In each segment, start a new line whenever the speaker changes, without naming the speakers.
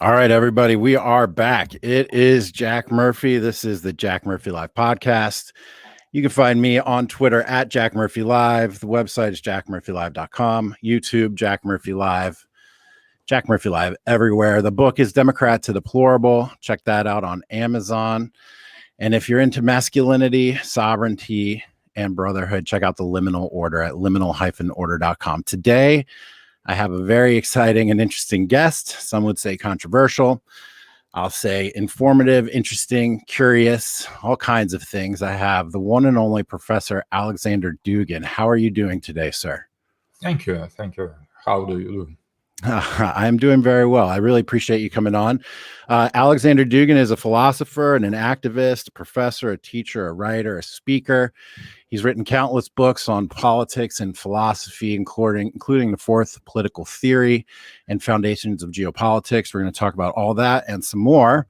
All right, everybody, we are back. It is Jack Murphy. This is the Jack Murphy Live podcast. You can find me on Twitter at Jack Murphy Live. The website is jackmurphylive.com. YouTube, Jack Murphy Live. Jack Murphy Live everywhere. The book is Democrat to Deplorable. Check that out on Amazon. And if you're into masculinity, sovereignty, and brotherhood, check out the Liminal Order at liminal-order.com. Today, I have a very exciting and interesting guest. Some would say controversial. I'll say informative, interesting, curious, all kinds of things. I have the one and only Professor Aleksandr Dugin. How are you doing today, sir?
Thank you. Thank you. How do you do?
I'm doing very well. I really appreciate you coming on. Aleksandr Dugin is a philosopher and an activist, a professor, a teacher, a writer, a speaker. He's written countless books on politics and philosophy, including The Fourth Political Theory and Foundations of Geopolitics. We're going to talk about all that and some more.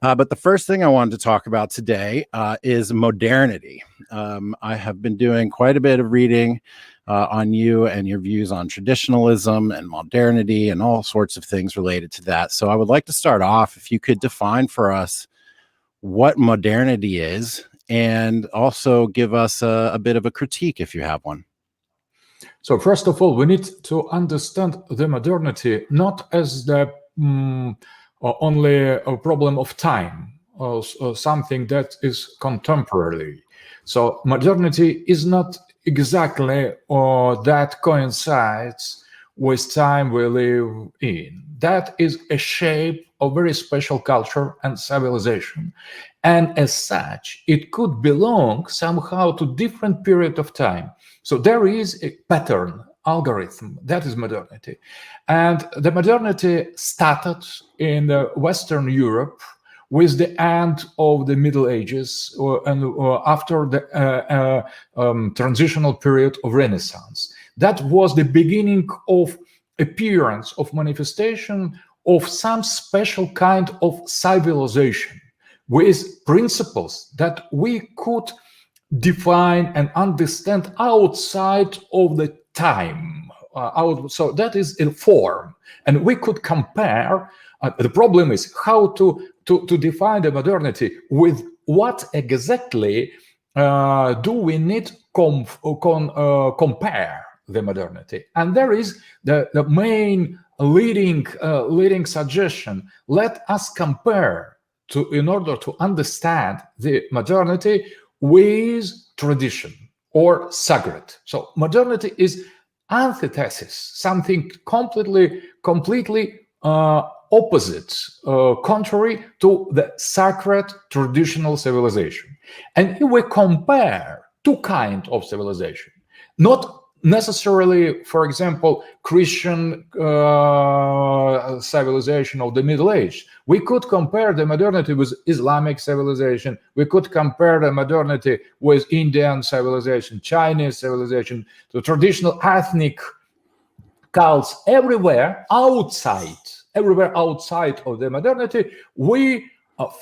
But the first thing I wanted to talk about today is modernity. I have been doing quite a bit of reading on you and your views on traditionalism and modernity and all sorts of things related to that. So I would like to start off, if you could define for us what modernity is, and also give us a bit of a critique if you have one.
So first of all, we need to understand the modernity not as the only a problem of time or something that is contemporary. So modernity is not exactly that coincides with time we live in. That is a shape of very special culture and civilization. And as such, it could belong somehow to different period of time. So there is a pattern, algorithm, that is modernity. And the modernity started in Western Europe with the end of the Middle Ages and after the transitional period of Renaissance. That was the beginning of appearance, of manifestation of some special kind of civilization with principles that we could define and understand outside of the time. So that is a form. And we could compare. The problem is how to define the modernity with what exactly do we need compare the modernity. And there is the main leading suggestion. Let us compare in order to understand the modernity with tradition or sacred. So modernity is antithesis, something completely opposite, contrary to the sacred traditional civilization. And if we compare two kinds of civilization, not necessarily, for example, Christian civilization of the Middle Age. We could compare the modernity with Islamic civilization. We could compare the modernity with Indian civilization, Chinese civilization, the traditional ethnic cults everywhere outside of the modernity. We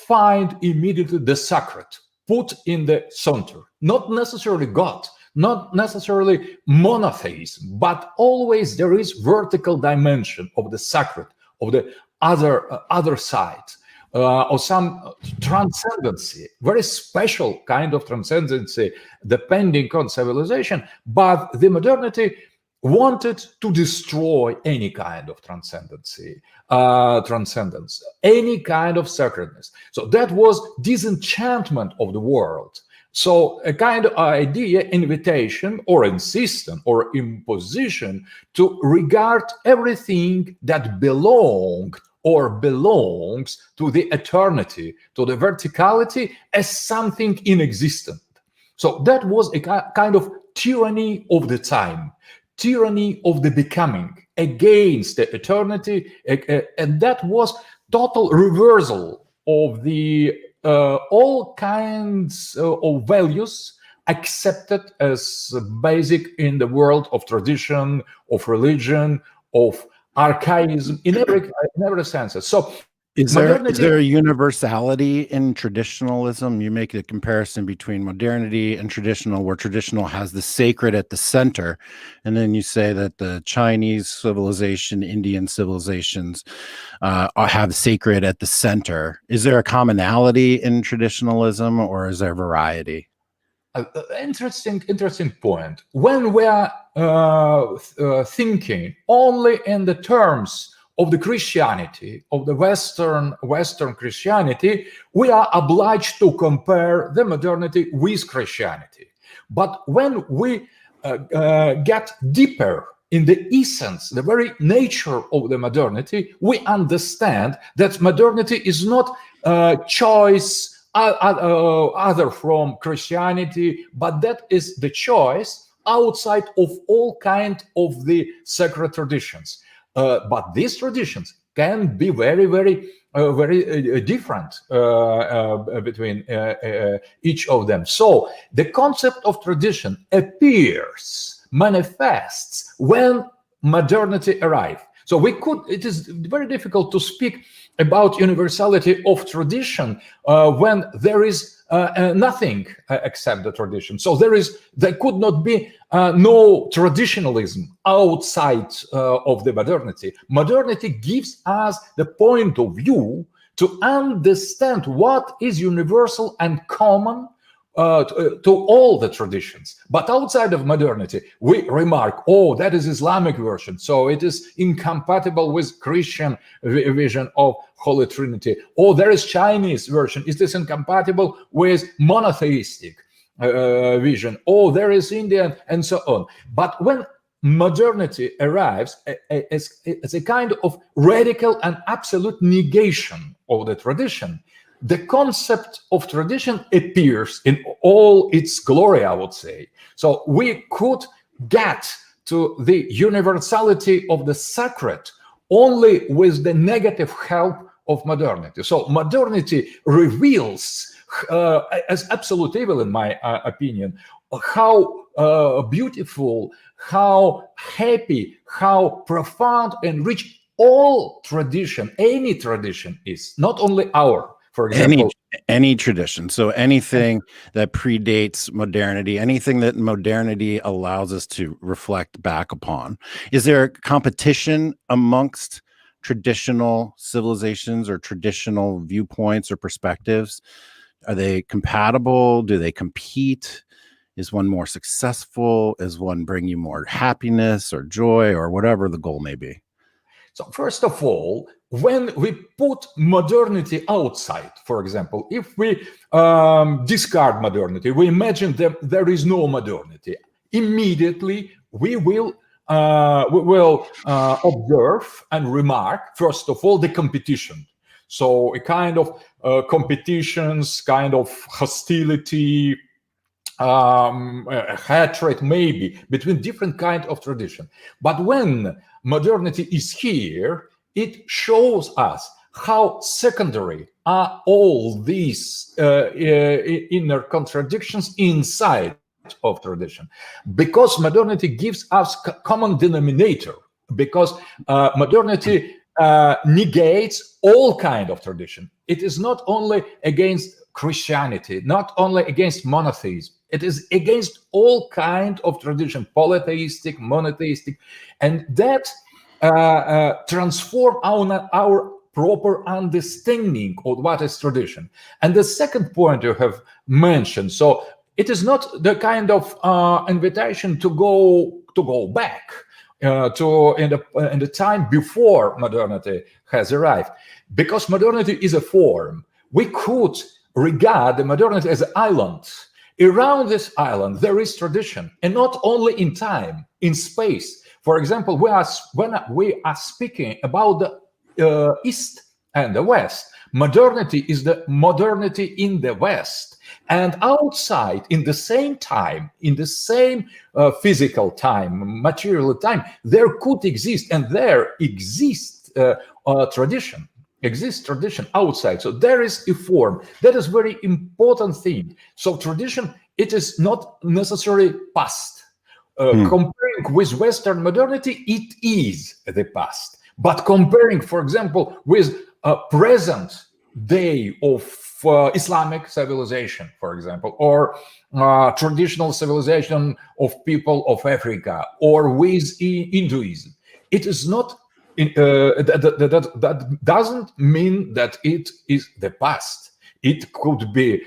find immediately the sacred put in the center, not necessarily God, not necessarily monotheism, but always there is vertical dimension of the sacred, of the other side, or some transcendency, very special kind of transcendency, depending on civilization. But the modernity wanted to destroy any kind of transcendence, any kind of sacredness. So that was disenchantment of the world. So a kind of idea, invitation or insistence or imposition to regard everything that belonged or belongs to the eternity, to the verticality, as something inexistent. So that was a kind of tyranny of the time, tyranny of the becoming against the eternity, and that was total reversal of the all kinds of values accepted as basic in the world of tradition, of religion, of archaism, in every sense. So
Is
Modernity.
there a universality in traditionalism? You make a comparison between modernity and traditional, where traditional has the sacred at the center, and then you say that the Chinese civilization, Indian civilizations have sacred at the center. Is there a commonality in traditionalism, or is there variety?
Interesting point. When we are thinking only in the terms of the Christianity, of the Western Christianity, we are obliged to compare the modernity with Christianity. But when we get deeper in the essence, the very nature of the modernity, we understand that modernity is not a choice other from Christianity, but that is the choice outside of all kind of the sacred traditions. But these traditions can be very different between each of them. So the concept of tradition appears, manifests when modernity arrives. So it is very difficult to speak about universality of tradition when there is nothing except the tradition. So there could not be no traditionalism outside of the modernity. Modernity gives us the point of view to understand what is universal and common to all the traditions. But outside of modernity, we remark, oh, that is Islamic version, so it is incompatible with Christian vision of Holy Trinity. Or there is Chinese version, it is incompatible with monotheistic vision. Or there is Indian, and so on. But when modernity arrives as a kind of radical and absolute negation of the tradition, the concept of tradition appears in all its glory, I would say. So we could get to the universality of the sacred only with the negative help of modernity. So modernity reveals, as absolute evil, in my opinion, how beautiful, how happy, how profound and rich all tradition, any tradition is, not only our. For example,
any tradition. So anything that predates modernity, anything that modernity allows us to reflect back upon. Is there a competition amongst traditional civilizations or traditional viewpoints or perspectives? Are they compatible? Do they compete? Is one more successful? Is one bring you more happiness or joy or whatever the goal may be?
So first of all, when we put modernity outside, for example, if we discard modernity, we imagine that there is no modernity. Immediately, we will observe and remark, first of all, the competition. So a kind of competitions, kind of hostility, hatred maybe between different kind of tradition. But when modernity is here, it shows us how secondary are all these inner contradictions inside of tradition, because modernity gives us common denominator, because modernity negates all kind of tradition. It is not only against Christianity, not only against monotheism, it is against all kind of tradition, polytheistic, monotheistic, and that transform our proper understanding of what is tradition. And the second point you have mentioned, so it is not the kind of invitation to go back to in the time before modernity has arrived, because modernity is a form. We could regard the modernity as an island. Around this island, there is tradition, and not only in time, in space. For example, when we are speaking about the East and the West, modernity is the modernity in the West. And outside, in the same time, in the same physical time, material time, there could exist, and there exists tradition. Exists tradition outside. So there is a form. That is very important thing. So tradition, it is not necessarily past. Comparing with Western modernity, it is the past. But comparing, for example, with present day of Islamic civilization, for example, or traditional civilization of people of Africa, or with Hinduism. It is not, that doesn't mean that it is the past. It could be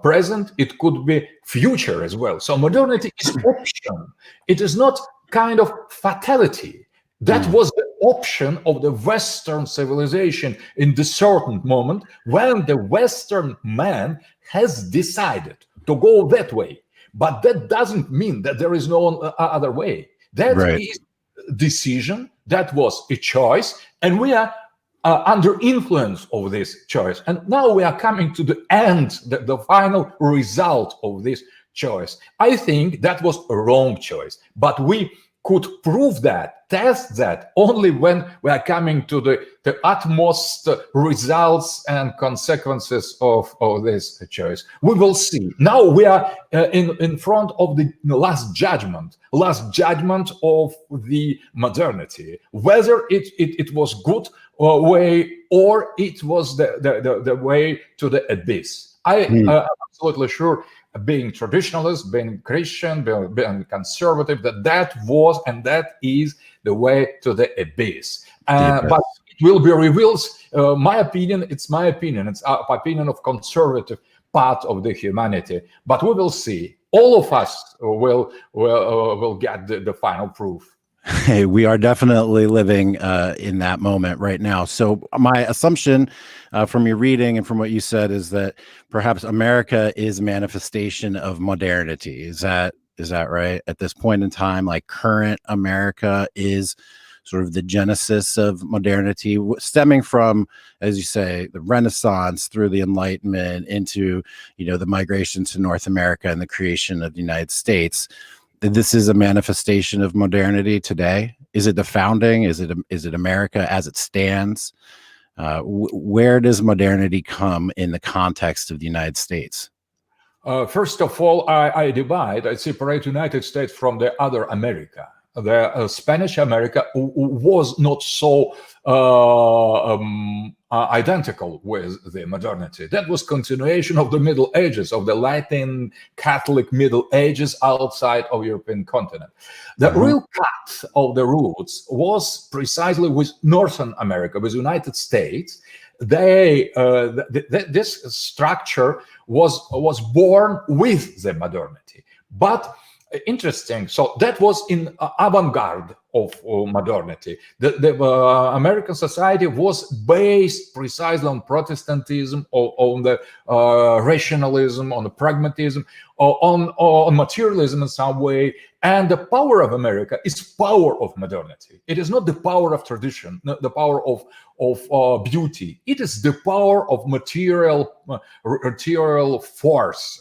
present, it could be future as well. So modernity is option. It is not kind of fatality. That was the option of the Western civilization in the certain moment when the Western man has decided to go that way. But that doesn't mean that there is no other way. That is decision, that was a choice, and we are under influence of this choice. And now we are coming to the end, the final result of this choice. I think that was a wrong choice, but we could prove that, test that, only when we are coming to the utmost results and consequences of this choice. We will see. Now we are in front of the last judgment of the modernity, whether it was good way or it was the way to the abyss. I'm absolutely sure, being traditionalist, being Christian, being conservative, that was and that is the way to the abyss. But it will be revealed. My opinion, it's my opinion. It's opinion of conservative part of the humanity. But we will see. All of us will get the final proof.
Hey, we are definitely living in that moment right now. So my assumption from your reading and from what you said is that perhaps America is a manifestation of modernity. Is that right? At this point in time, like current America is sort of the genesis of modernity, stemming from, as you say, the Renaissance through the Enlightenment into, the migration to North America and the creation of the United States. This is a manifestation of modernity today. Is it the founding? Is it America as it stands? Where does modernity come in the context of the United States?
First of all, I separate United States from the other America. The Spanish America was not so identical with the modernity. That was continuation of the Middle Ages, of the Latin Catholic Middle Ages outside of European continent. The real cut of the roots was precisely with Northern America, with United States. This structure was born with the modernity, but interesting. So that was in avant-garde of modernity. The American society was based precisely on Protestantism, on the rationalism, on the pragmatism, on materialism in some way. And the power of America is power of modernity. It is not the power of tradition, not the power of beauty. It is the power of material force,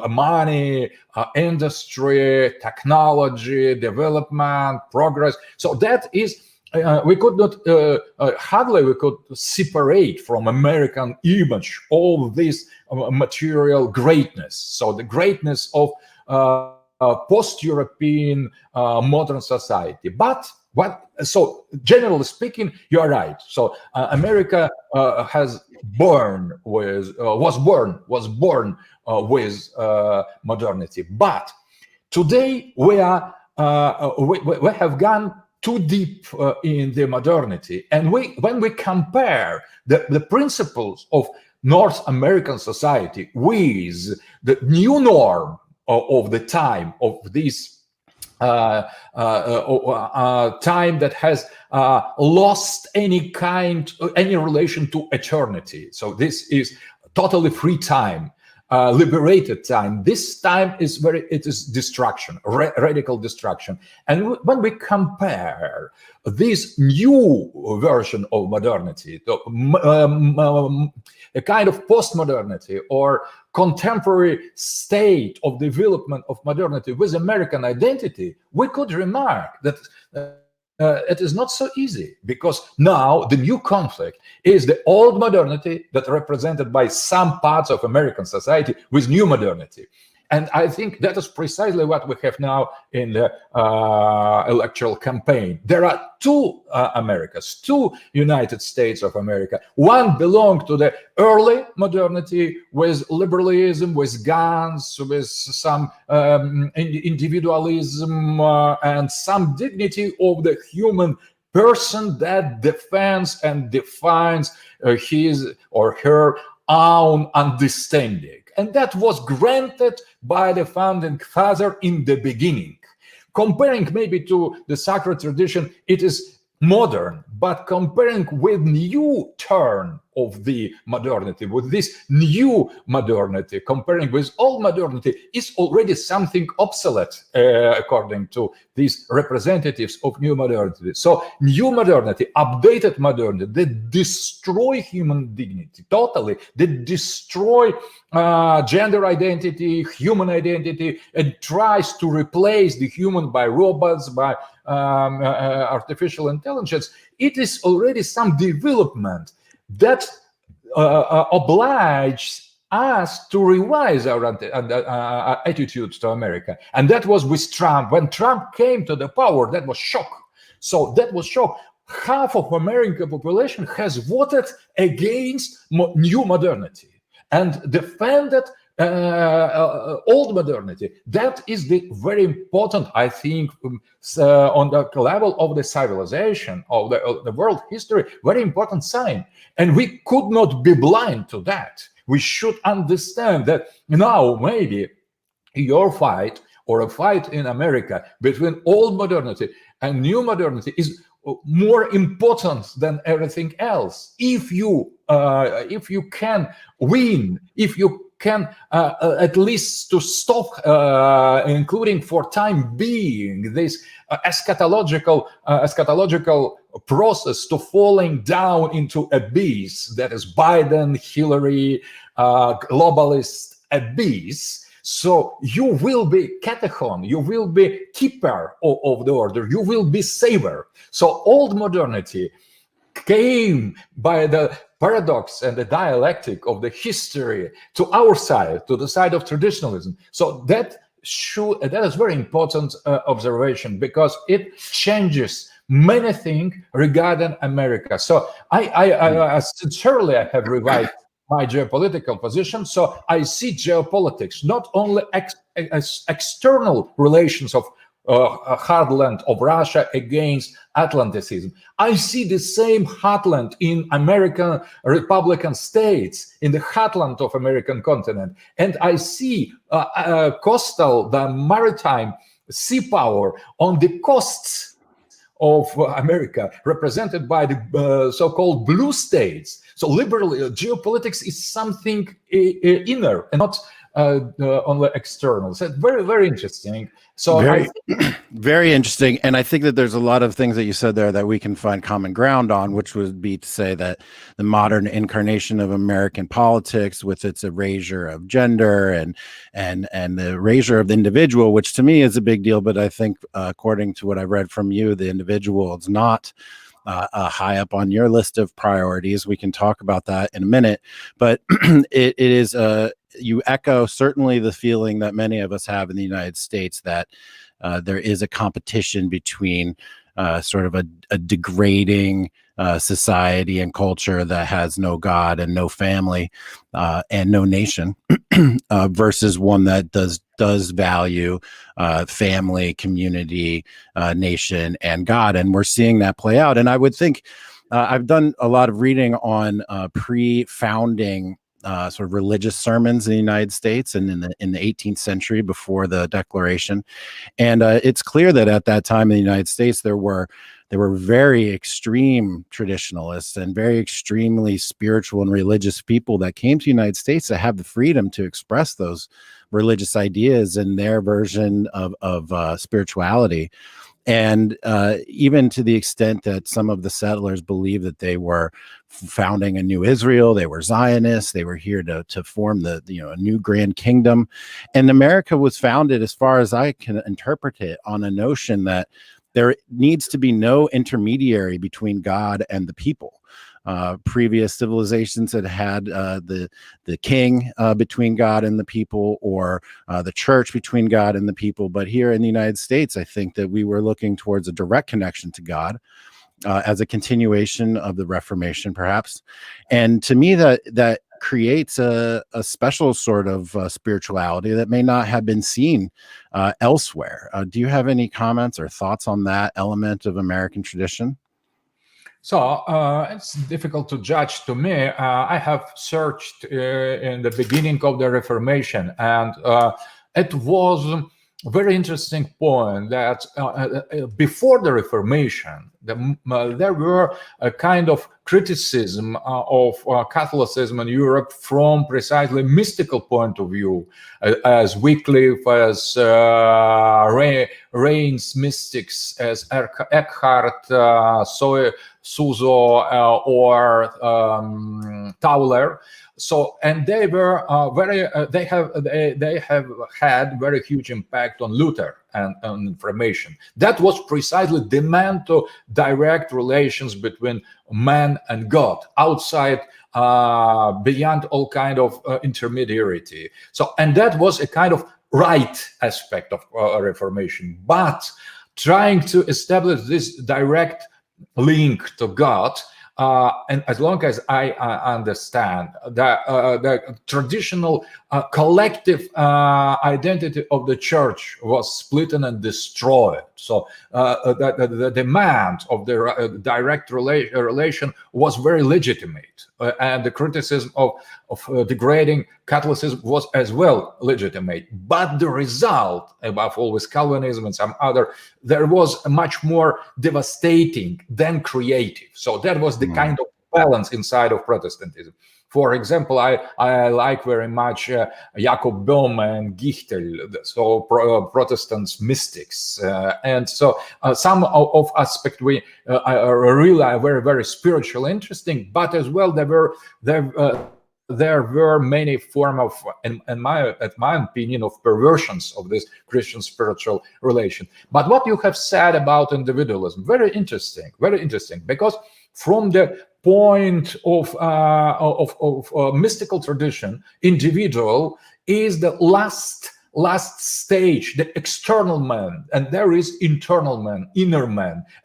money, industry, technology, development, progress. So that is, we could not, hardly we could separate from American image all this material greatness. So the greatness of post-European modern society. But so generally speaking, you are right. So America was born with modernity. But today we have gone too deep in the modernity, and when we compare the principles of North American society with the new norm of the time of this time that has lost any relation to eternity. So this is totally free time, liberated time. This time is it is destruction, radical destruction. And when we compare this new version of modernity, a kind of post-modernity or contemporary state of development of modernity with American identity, we could remark that it is not so easy, because now the new conflict is the old modernity that represented by some parts of American society with new modernity. And I think that is precisely what we have now in the electoral campaign. There are two Americas, two United States of America. One belonged to the early modernity with liberalism, with guns, with some individualism and some dignity of the human person that defends and defines his or her own understanding. And that was granted by the founding father in the beginning. Comparing maybe to the sacred tradition, it is modern, but comparing with new turn of the modernity, with this new modernity, comparing with old modernity, is already something obsolete, according to these representatives of new modernity. So new modernity, updated modernity, they destroy human dignity totally. They destroy gender identity, human identity, and tries to replace the human by robots, by artificial intelligence. It is already some development that obliges us to revise our attitudes to America. And that was with Trump. When Trump came to the power, that was shock. So that was shock. Half of American population has voted against new modernity and defended old modernity. That is the very important, I think, on the level of the civilization, of the world history, very important sign. And we could not be blind to that. We should understand that now maybe your fight or a fight in America between old modernity and new modernity is more important than everything else. If you can win, if you can at least to stop, including for time being, this eschatological process to falling down into abyss, that is Biden, Hillary, globalist abyss. So you will be catechon, you will be keeper of the order, you will be saver. So old modernity came by the paradox and the dialectic of the history to our side, to the side of traditionalism. So that is very important observation, because it changes many things regarding America. So I sincerely have revised my geopolitical position. So I see geopolitics not only as external relations of heartland of Russia against Atlanticism. I see the same heartland in American Republican states, in the heartland of American continent. And I see coastal, the maritime sea power on the coasts of America, represented by the so-called blue states. So liberal geopolitics is something inner and not only external. So very, very interesting. So
very interesting. And I think that there's a lot of things that you said there that we can find common ground on, which would be to say that the modern incarnation of American politics, with its erasure of gender and the erasure of the individual, which to me is a big deal. But I think according to what I've read from you, the individual is not high up on your list of priorities. We can talk about that in a minute, but it is you echo certainly the feeling that many of us have in the United States, that there is a competition between sort of a degrading society and culture that has no God and no family and no nation versus one that does value family, community, nation, and God. And we're seeing that play out. And I would think I've done a lot of reading on pre-founding sort of religious sermons in the United States and in the 18th century before the Declaration. And it's clear that at that time in the United States, there were very extreme traditionalists and very extremely spiritual and religious people that came to the United States to have the freedom to express those religious ideas in their version of spirituality. And even to the extent that some of the settlers believed that they were founding a new Israel, they were Zionists, they were here to form a new grand kingdom. And America was founded, as far as I can interpret it, on a notion that there needs to be no intermediary between God and the people. previous civilizations had the king between God and the people, or the church between God and the people. But here in the United States, I think that we were looking towards a direct connection to God as a continuation of the Reformation, perhaps. And to me, that creates a special sort of spirituality that may not have been seen elsewhere. Do you have any comments or thoughts on that element of American tradition?
So it's difficult to judge to me. I have searched in the beginning of the Reformation, and it was a very interesting point that before the Reformation, there were a kind of criticism of Catholicism in Europe from precisely mystical point of view, as Wycliffe, as Reims mystics, as Eckhart, Suso, or Tauler. So, and they were they have had very huge impact on Luther and Reformation. That was precisely demand to direct relations between man and God, outside, beyond all kind of intermediarity. So, and that was a kind of right aspect of Reformation. But trying to establish this direct link to God, and as long as I understand that the traditional collective identity of the church was split and destroyed, so the demand of the direct relation was very legitimate, and the criticism of degrading Catholicism was as well legitimate. But the result, above all with Calvinism and some other, there was much more devastating than creative. So that was the kind of balance inside of Protestantism. For example, I like very much Jacob Boehme and Gichtel, so Protestant mystics, and so some of aspect we really are very, very spiritual, interesting, but as well there were many form of, in my opinion, of perversions of this Christian spiritual relation. But what you have said about individualism, very interesting, because from the point of mystical tradition, individual is the last stage, the external man, and there is internal man,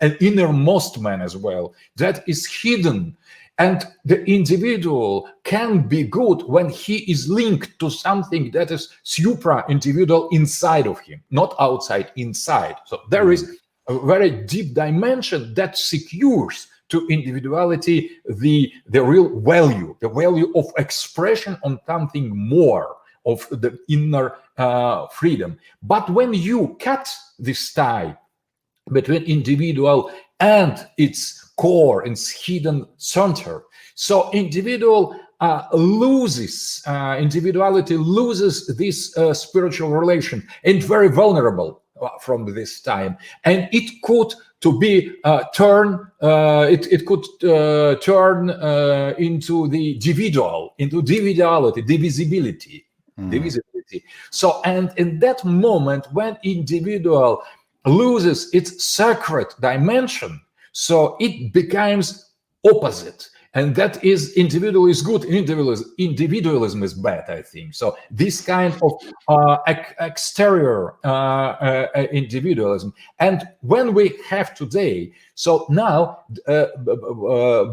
and innermost man as well, that is hidden. And the individual can be good when he is linked to something that is supra-individual inside of him, not outside, inside. So there is a very deep dimension that secures to individuality the real value, the value of expression on something more, of the inner freedom. But when you cut this tie between individual and its core, its hidden center, so individuality loses this spiritual relation, and very vulnerable from this time, and it could to be turn into the individual, into individuality, divisibility. So, and in that moment when individual loses its sacred dimension, so it becomes opposite, and that is individual is good, individualism is bad, I think. So this kind of exterior individualism, and when we have today, so now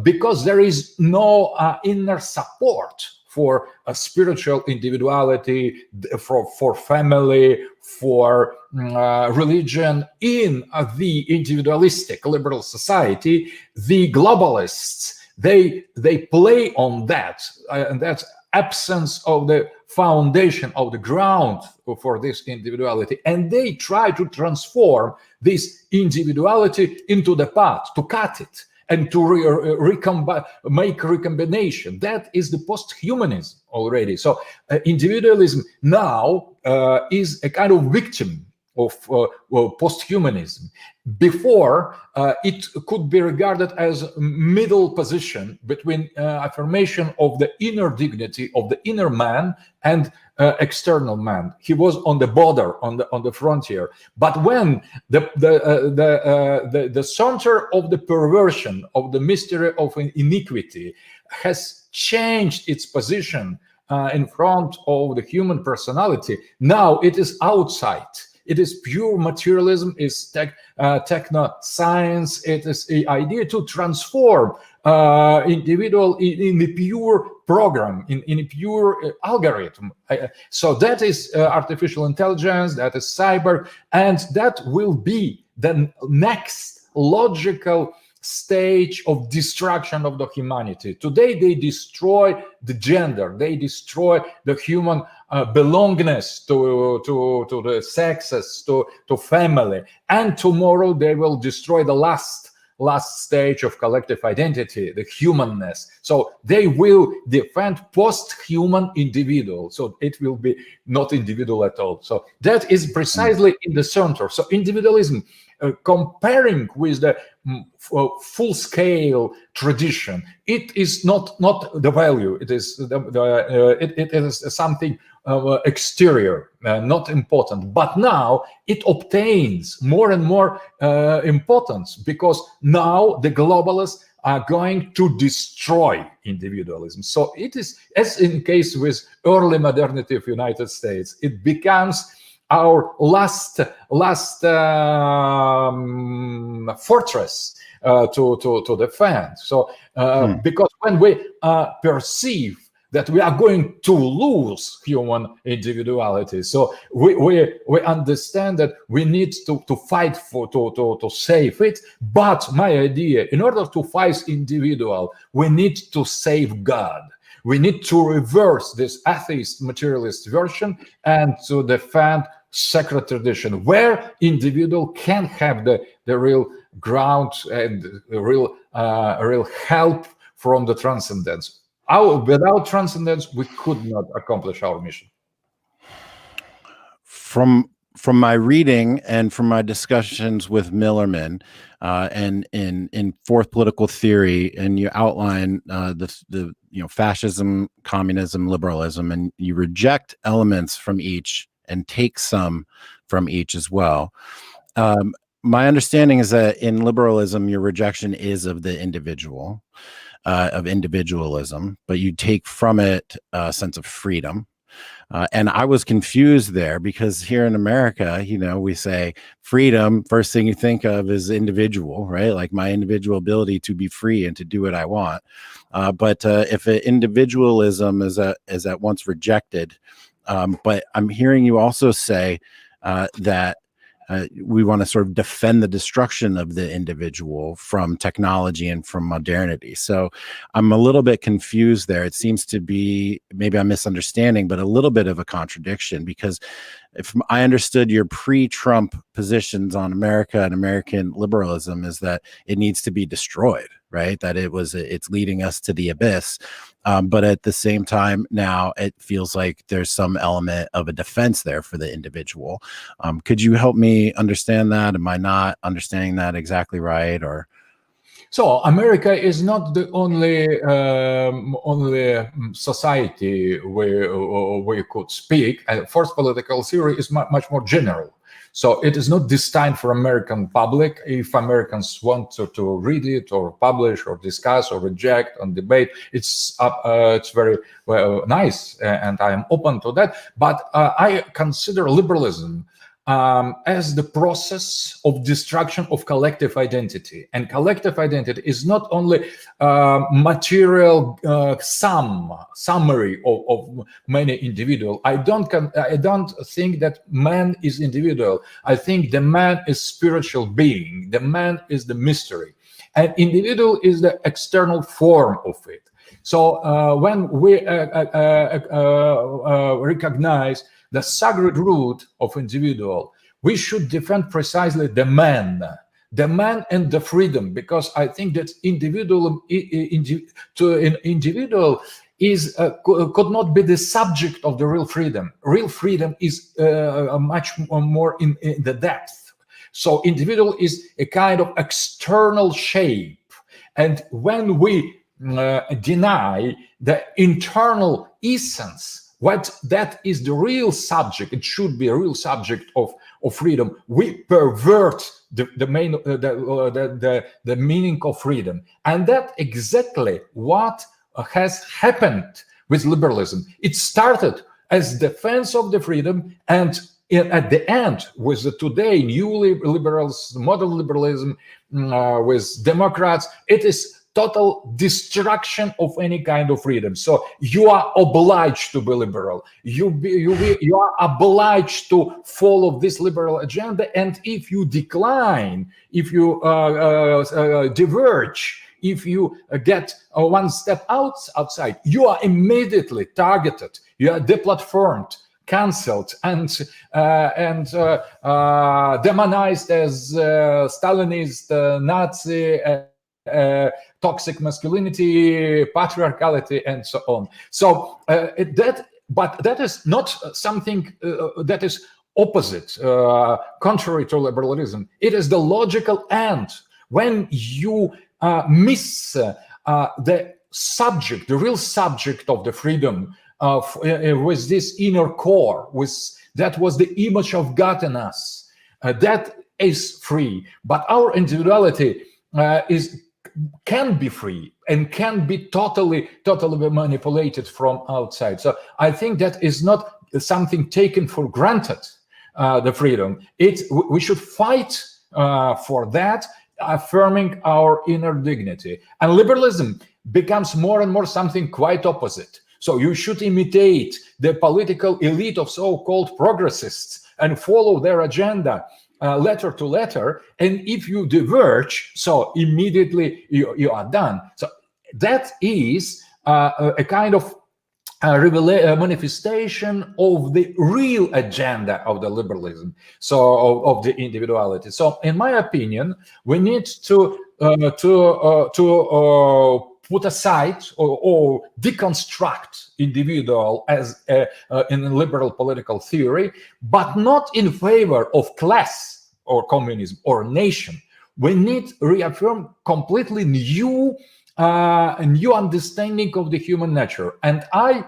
because there is no inner support for a spiritual individuality, for family, for religion in the individualistic liberal society, the globalists, they play on that, and that's absence of the foundation, of the ground for this individuality, and they try to transform this individuality into the path, to cut it, and to make recombination. That is the post-humanism already. So individualism now is a kind of victim post-humanism. Before, it could be regarded as a middle position between affirmation of the inner dignity of the inner man and external man. He was on the border, on the frontier. But when the center of the perversion, of the mystery of iniquity, has changed its position in front of the human personality, now it is outside. It is pure materialism, is techno science. It is the idea to transform individual in a pure program, in a pure algorithm. So that is artificial intelligence, that is cyber, and that will be the next logical stage of destruction of the humanity. Today they destroy the gender, they destroy the human belongingness to the sexes, to family, and tomorrow they will destroy the last stage of collective identity, the humanness. So they will defend post-human individual. So it will be not individual at all. So that is precisely in the center. So individualism, comparing with the full-scale tradition, it is not the value. It is it is something exterior, not important. But now it obtains more and more importance, because now the globalists are going to destroy individualism. So it is, as in case with early modernity of United States, it becomes our last fortress to defend. So because when we perceive that we are going to lose human individuality, so we understand that we need to fight to save it. But my idea, in order to fight individual, we need to save God. We need to reverse this atheist materialist version and to defend sacred tradition, where individual can have the real ground and real help from the transcendence. Without transcendence, we could not accomplish our mission.
From my reading and from my discussions with Millerman, and in Fourth Political Theory, and you outline the fascism, communism, liberalism, and you reject elements from each and take some from each as well. My understanding is that in liberalism, your rejection is of the individual, of individualism, but you take from it a sense of freedom. And I was confused there, because here in America, we say freedom, first thing you think of is individual, right? Like my individual ability to be free and to do what I want. But if individualism is at once rejected, but I'm hearing you also say that we want to sort of defend the destruction of the individual from technology and from modernity. So I'm a little bit confused there. It seems to be, maybe I'm misunderstanding, but a little bit of a contradiction, because if I understood your pre-Trump positions on America and American liberalism is that it needs to be destroyed, right? That it's leading us to the abyss. But at the same time, now it feels like there's some element of a defense there for the individual. Could you help me understand that? Am I not understanding that exactly right? Or
so America is not the only society where we could speak. Fourth Political Theory is much more general. So it is not destined for American public. If Americans want to read it or publish or discuss or reject and debate, it's very nice, and I am open to that. But I consider liberalism as the process of destruction of collective identity. And collective identity is not only material summary of many individuals. I don't think that man is individual. I think the man is spiritual being. The man is the mystery, and individual is the external form of it. So when we recognize the sacred root of individual, we should defend precisely the man and the freedom, because I think that individual could not be the subject of the real freedom. Real freedom is much more in the depth. So individual is a kind of external shape. And when we deny the internal essence, what that is the real subject, it should be a real subject of freedom, we pervert the meaning of freedom. And that exactly what has happened with liberalism. It started as defense of the freedom, and at the end, with the today new liberals, modern liberalism, with Democrats, it is total destruction of any kind of freedom. So you are obliged to be liberal. You are obliged to follow this liberal agenda, and if you decline, if you diverge, if you get one step outside, you are immediately targeted. You are deplatformed, cancelled, and demonized as Stalinist, Nazi, toxic masculinity, patriarchality, and so on. So but that is not something that is opposite, contrary to liberalism. It is the logical end. When you miss the subject, the real subject of the freedom, with this inner core, that was the image of God in us, that is free. But our individuality can be free and can be totally manipulated from outside. So I think that is not something taken for granted, the freedom. We should fight for that, affirming our inner dignity. And liberalism becomes more and more something quite opposite. So you should imitate the political elite of so-called progressists and follow their agenda letter to letter, and if you diverge, so immediately you are done. So that is a kind of manifestation of the real agenda of the liberalism, so of the individuality. So in my opinion, we need to put aside or deconstruct individual as in liberal political theory, but not in favor of class or communism or nation. We need to reaffirm completely new understanding of the human nature. And I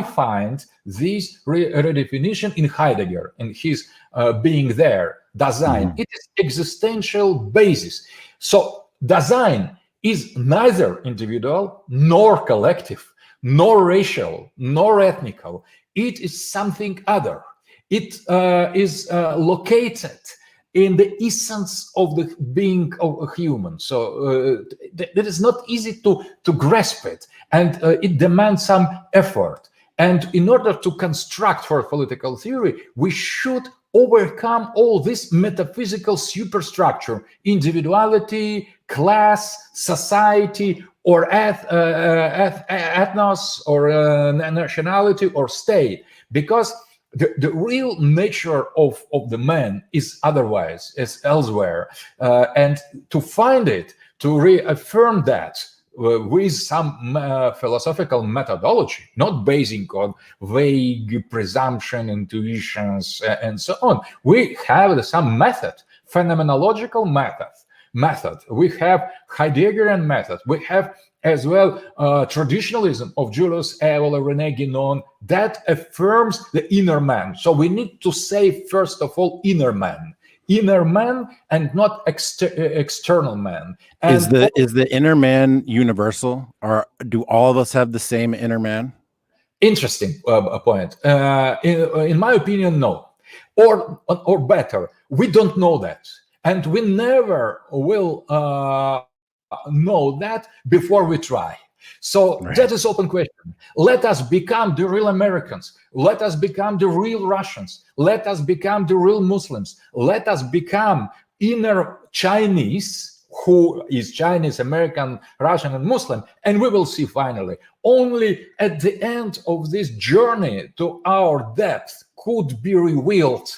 find this redefinition in Heidegger, in his being there, Dasein. It is existential basis. So Dasein is neither individual nor collective, nor racial, nor ethnical. It is something other. It is located in the essence of the being of a human. So that is not easy to grasp it, and it demands some effort. And in order to construct for political theory, we should overcome all this metaphysical superstructure, individuality, class, society, or ethnos, or nationality, or state, because the real nature of the man is otherwise, is elsewhere. And to find it, to reaffirm that with some philosophical methodology, not basing on vague presumption, intuitions, and so on. We have some method, phenomenological method. We have Heideggerian method. We have as well traditionalism of Julius Evola, René Guénon, that affirms the inner man. So we need to say, first of all, inner man, and not external man. And
is the inner man universal, or do all of us have the same inner man?
Interesting point. In my opinion, no. Or better, we don't know that, and we never will know that before we try. So right. That is open question. Let us become the real Americans. Let us become the real Russians. Let us become the real Muslims. Let us become inner Chinese, who is Chinese, American, Russian, and Muslim, and we will see finally. Only at the end of this journey to our depth could be revealed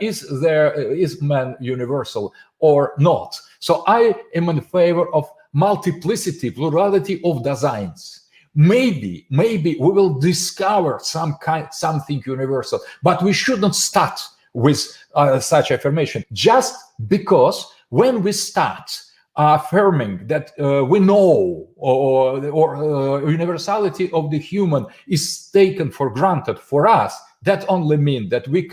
is man universal or not. So I am in favor of multiplicity, plurality of designs. maybe we will discover something universal, but we shouldn't start with such affirmation, just because when we start affirming that we know or universality of the human is taken for granted for us, that only means that we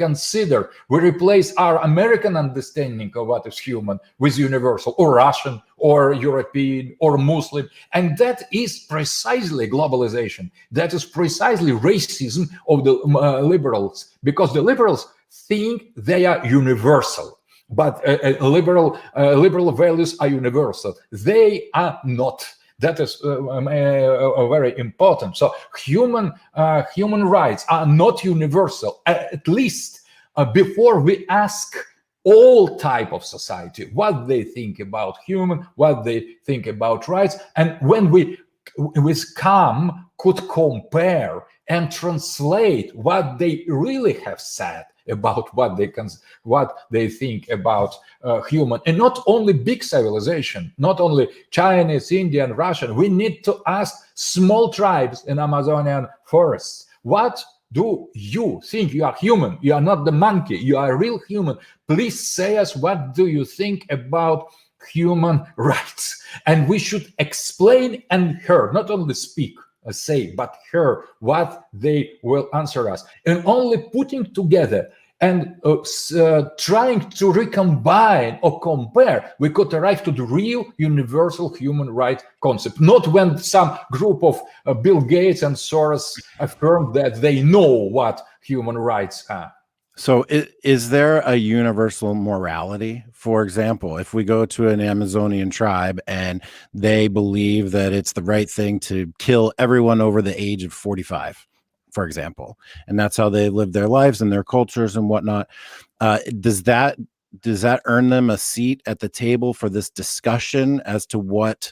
replace our American understanding of what is human with universal, or Russian, or European, or Muslim. And that is precisely globalization. That is precisely racism of the liberals, because the liberals think they are universal. But liberal values are universal. They are not. That is very important. So human rights are not universal, at least before we ask all type of society what they think about human, what they think about rights. And when we could compare and translate what they really have said about what they think about human, and not only big civilization, not only Chinese, Indian, Russian. We need to ask small tribes in Amazonian forests, what do you think? You are human. You are not the monkey. You are a real human. Please say us, what do you think about human rights? And we should explain and hear, not only speak, say, but hear what they will answer us. And only putting together and trying to recombine or compare, we could arrive to the real universal human right concept. Not when some group of Bill Gates and Soros affirm that they know what human rights are.
So is there a universal morality? For example, if we go to an Amazonian tribe and they believe that it's the right thing to kill everyone over the age of 45, for example, and that's how they live their lives and their cultures and whatnot, does that earn them a seat at the table for this discussion as to what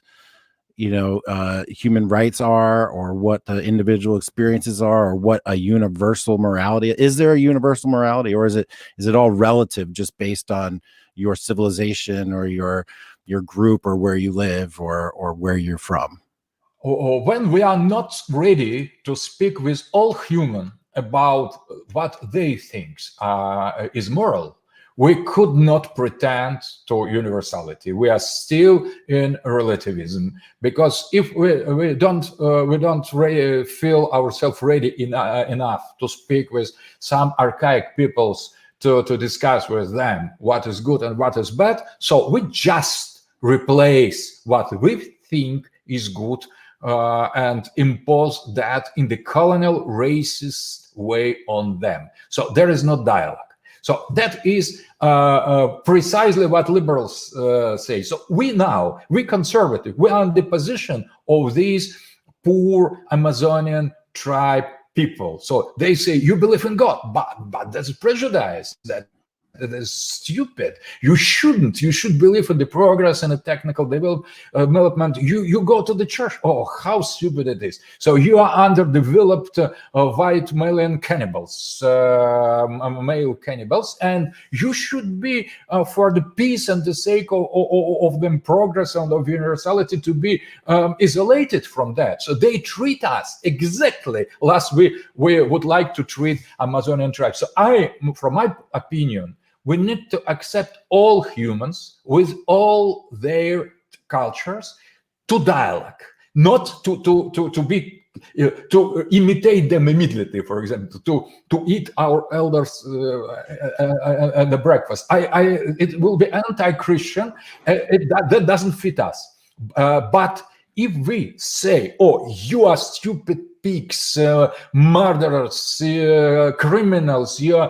human rights are, or what the individual experiences are, or what a universal morality is? There a universal morality, or is it all relative, just based on your civilization or your group or where you live or where you're from?
When we are not ready to speak with all human about what they think is moral, we could not pretend to universality. We are still in relativism, because if we don't feel ourselves ready enough to speak with some archaic peoples to discuss with them what is good and what is bad, so we just replace what we think is good and impose that in the colonial racist way on them. So there is no dialogue. So that is precisely what liberals say. So we conservative, we are in the position of these poor Amazonian tribe people. So they say, you believe in God, but that's prejudice. That is stupid. You shouldn't. You should believe in the progress and the technical development. You go to the church. Oh, how stupid it is. So you are underdeveloped white male cannibals, and you should be for the peace and the sake of the progress and of universality to be isolated from that. So they treat us exactly as we would like to treat Amazonian tribes. So from my opinion, we need to accept all humans with all their cultures to dialogue, not to imitate them immediately. For example, to eat our elders at the breakfast. It will be anti-Christian. That doesn't fit us. But if we say, "Oh, you are stupid pigs, murderers, criminals, you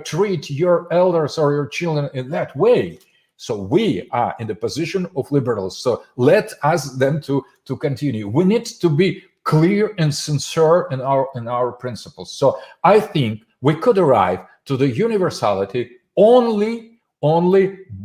treat your elders or your children in that way," so we are in the position of liberals. So let us them to continue. We need to be clear and sincere in our principles. So I think we could arrive to the universality only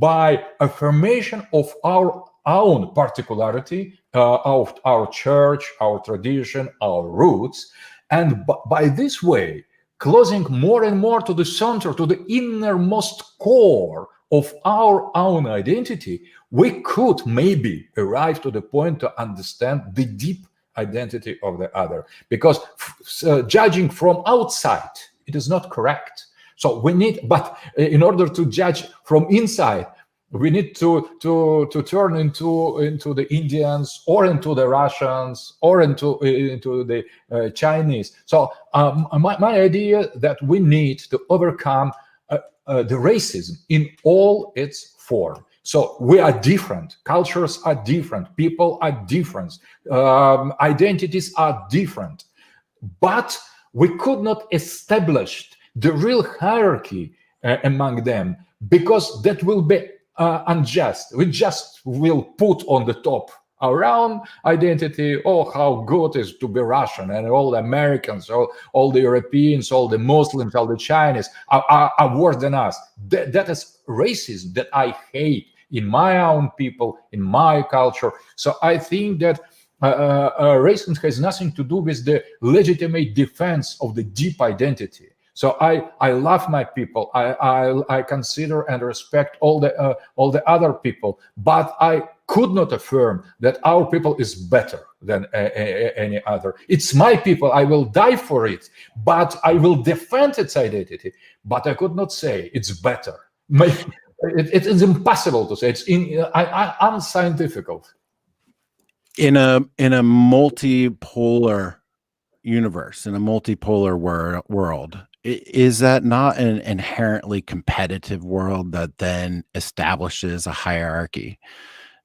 by affirmation of our own particularity, of our church, our tradition, our roots, and by this way, closing more and more to the center, to the innermost core of our own identity, we could maybe arrive to the point to understand the deep identity of the other. Because judging from outside, it is not correct. So we need, but in order to judge from inside, we need to turn into the Indians or into the Russians or into the Chinese. So my idea that we need to overcome the racism in all its form. So we are different, cultures are different, people are different, identities are different, but we could not establish the real hierarchy among them, because that will be unjust. We just will put on the top our own identity. Oh, how good it is to be Russian, and all the Americans, all the Europeans, all the Muslims, all the Chinese are worse than us. That is racism that I hate in my own people, in my culture. So I think that racism has nothing to do with the legitimate defense of the deep identity. So I love my people. I consider and respect all the other people, but I could not affirm that our people is better than any other. It's my people. I will die for it, but I will defend its identity. But I could not say it's better. It is impossible to say. It's unscientific.
In a multipolar universe, in a multipolar world, is that not an inherently competitive world that then establishes a hierarchy?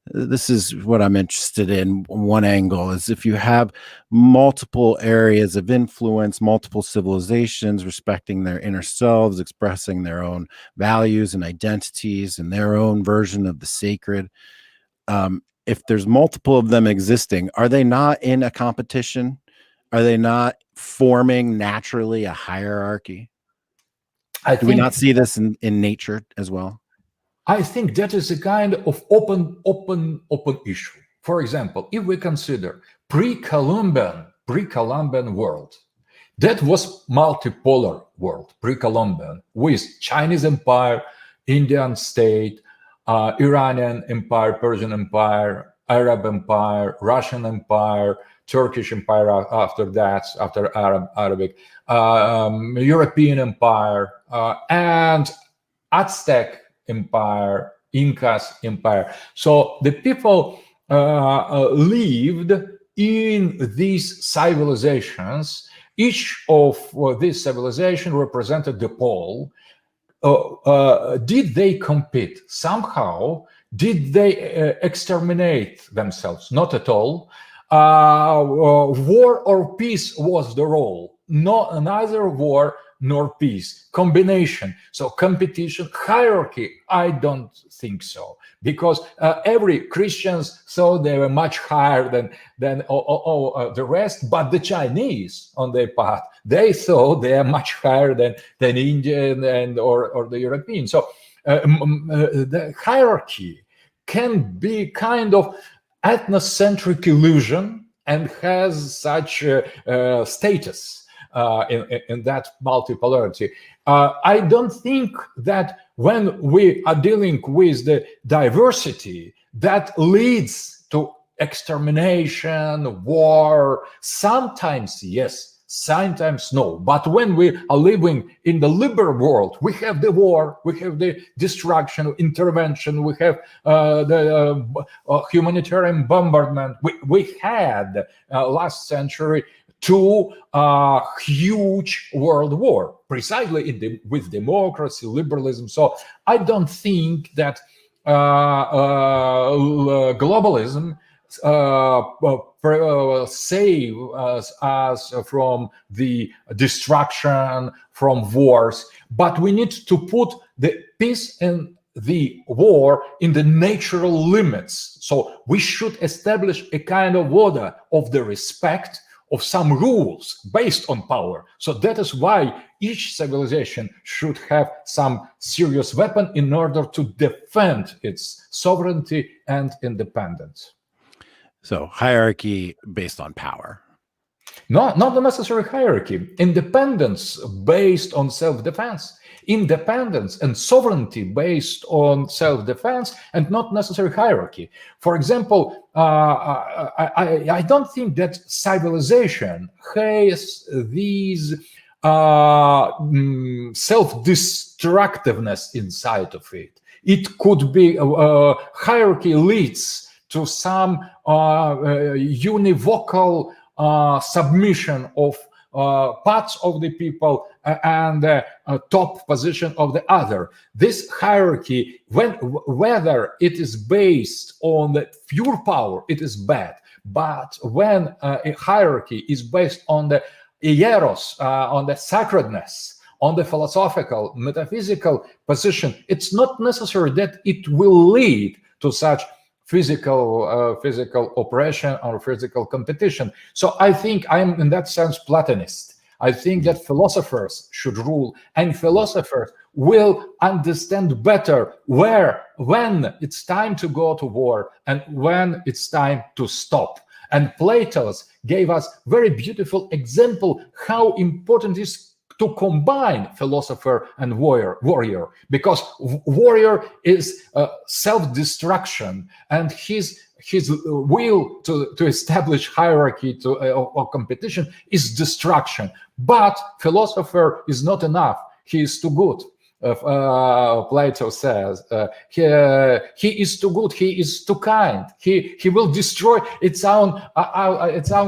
This is what I'm interested in. One angle is if you have multiple areas of influence, multiple civilizations respecting their inner selves, expressing their own values and identities and their own version of the sacred, if there's multiple of them existing, are they not in a competition? Are they not forming naturally a hierarchy? Do we not see this in nature as well?
I think that is a kind of open issue. For example, if we consider pre-Columbian world, that was multipolar world, pre-Columbian, with Chinese Empire, Indian state, Iranian Empire, Persian Empire, Arab Empire, Russian Empire, Turkish Empire after that, after Arabic, European Empire, and Aztec Empire, Incas Empire. So the people lived in these civilizations. Each of these civilizations represented the pole. Did they compete? Somehow, did they exterminate themselves? Not at all. War or peace was the role. Neither war nor peace. Combination. So competition, hierarchy, I don't think so. Because every Christians thought they were much higher than the rest, but the Chinese, on their part, they thought they are much higher than Indian or the European. So the hierarchy can be kind of ethnocentric illusion and has such status in that multipolarity. I don't think that when we are dealing with the diversity, that leads to extermination, war. Sometimes yes, sometimes no. But when we are living in the liberal world, we have the war, we have the destruction, intervention, we have the humanitarian bombardment. We had last century two huge world war, precisely with democracy, liberalism. So I don't think that globalism save us from the destruction, from wars, but we need to put the peace and the war in the natural limits. So we should establish a kind of order of the respect of some rules based on power. So that is why each civilization should have some serious weapon in order to defend its sovereignty and independence.
So hierarchy based on power.
not the necessary hierarchy, independence based on self-defense, independence and sovereignty based on self-defense, and not necessary hierarchy. For example, I don't think that civilization has these self-destructiveness inside of it. It could be hierarchy leads to some univocal submission of parts of the people and top position of the other. This hierarchy, whether it is based on the pure power, it is bad. But when a hierarchy is based on the hieros, on the sacredness, on the philosophical, metaphysical position, it's not necessary that it will lead to such physical oppression or physical competition. So I think I'm in that sense Platonist. I think that philosophers should rule, and philosophers will understand better when it's time to go to war and when it's time to stop. And Plato gave us very beautiful example how important it is to combine philosopher and warrior, because warrior is self-destruction, and his will to establish hierarchy or competition is destruction. But philosopher is not enough. He is too good. Plato says he is too good, he is too kind, he will destroy its own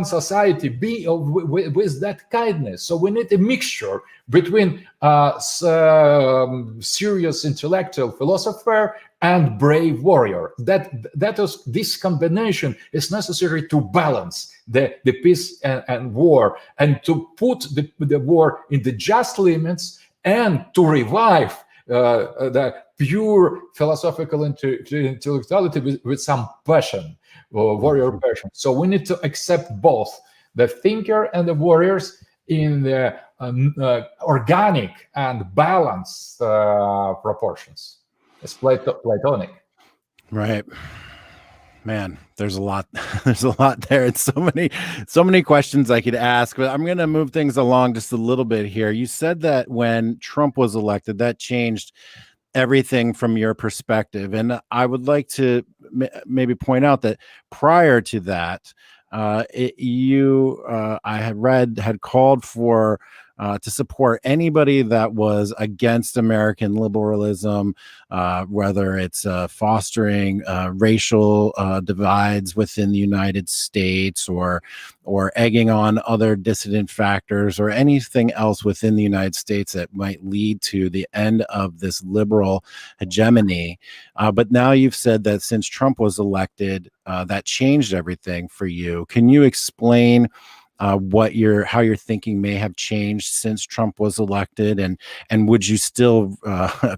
society with that kindness. So we need a mixture between serious intellectual philosopher and brave warrior. This combination is necessary to balance the peace and war, and to put the war in the just limits, and to revive the pure philosophical intellectuality with some passion, warrior passion. So we need to accept both the thinker and the warriors in the organic and balanced proportions. It's Platonic.
Right. Man, there's a lot. There's a lot there. It's so many questions I could ask, but I'm going to move things along just a little bit here. You said that when Trump was elected, that changed everything from your perspective, and I would like to maybe point out that prior to that, I had called for to support anybody that was against American liberalism, whether it's fostering racial divides within the United States, or egging on other dissident factors, or anything else within the United States that might lead to the end of this liberal hegemony. But now you've said that since Trump was elected, that changed everything for you. Can you explain how your thinking may have changed since Trump was elected, and would you still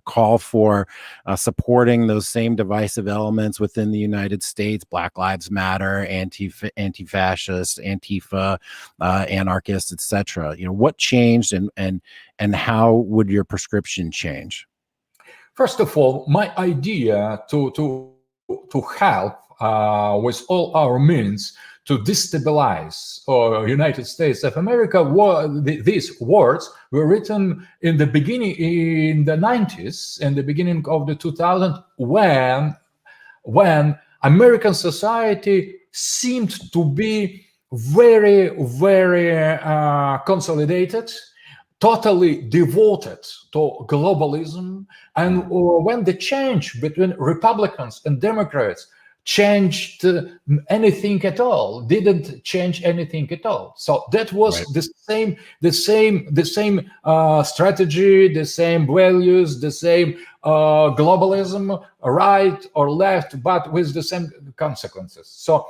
call for supporting those same divisive elements within the United States? Black Lives Matter, anti-fascist, Antifa, anarchists, etc. What changed, and how would your prescription change?
First of all, my idea to help with all our means to destabilize United States of America, these words were written in the beginning, in the 90s, in the beginning of the 2000s, when American society seemed to be very, very consolidated, totally devoted to globalism, and when the change between Republicans and Democrats changed anything at all, didn't change anything at all. So that was right. the same strategy, the same values, the same globalism, right or left, but with the same consequences. So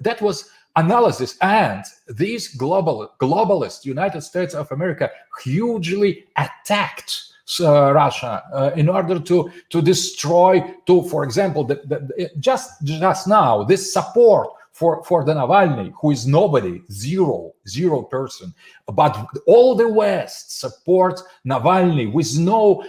that was analysis, and these globalist United States of America hugely attacked Russia in order to destroy, for example, just now, this support for the Navalny, who is nobody, zero person, but all the West supports Navalny with no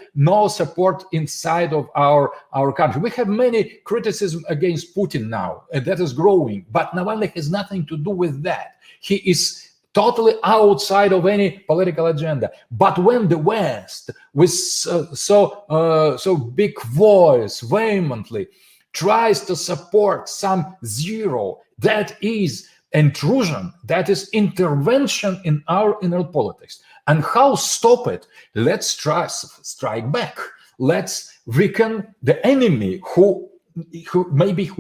support inside of our country. We have many criticism against Putin now, and that is growing, but Navalny has nothing to do with that. He is totally outside of any political agenda. But when the West, with so big voice, vehemently, tries to support some zero, that is intrusion, that is intervention in our inner politics. And how stop it? Let's try strike back. Let's weaken the enemy who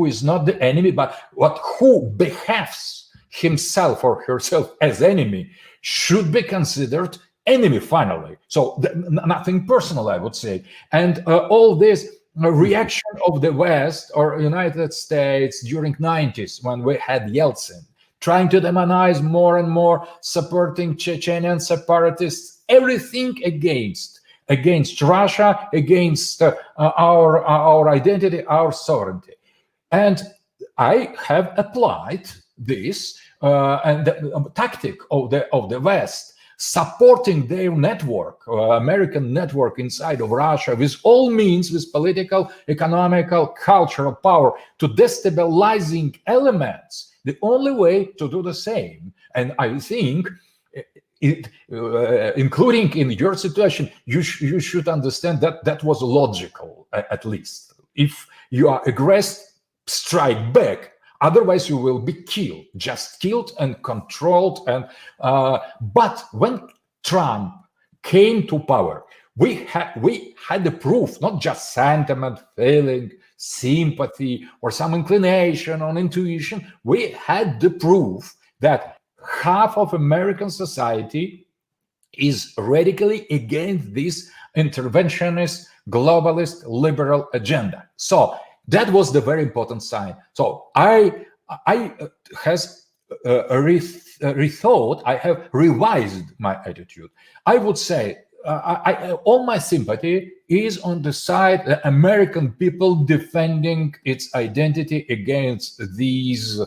is not the enemy, but who behaves himself or herself as enemy should be considered enemy finally. So nothing personal, I would say. And all this reaction of the West or United States during 90s when we had Yeltsin, trying to demonize more and more, supporting Chechenian separatists, everything against Russia, against our identity, our sovereignty. And I have applied this and the tactic of the West, supporting their network, American network inside of Russia, with all means, with political, economical, cultural power, to destabilizing elements. The only way to do the same, and I think, including in your situation, you should understand that was logical, at least. If you are aggressive, strike back. Otherwise, you will be killed, just killed and controlled. And but when Trump came to power, we had the proof, not just sentiment, feeling, sympathy, or some inclination or intuition. We had the proof that half of American society is radically against this interventionist, globalist, liberal agenda. So that was the very important sign. So I has rethought, I have revised my attitude. I would say all my sympathy is on the side of American people defending its identity against these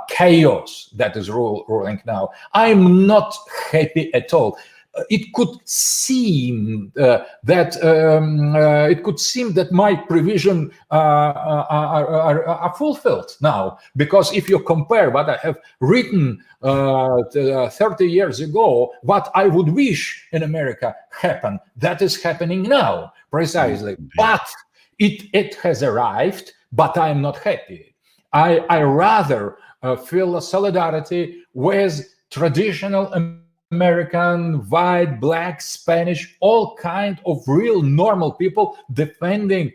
chaos that is ruling now. I'm not happy at all. It could seem that my prevision are fulfilled now, because if you compare what I have written 30 years ago, what I would wish in America happen, that is happening now precisely. But it has arrived, but I am not happy. I rather feel a solidarity with traditional American, white, black, Spanish, all kind of real normal people defending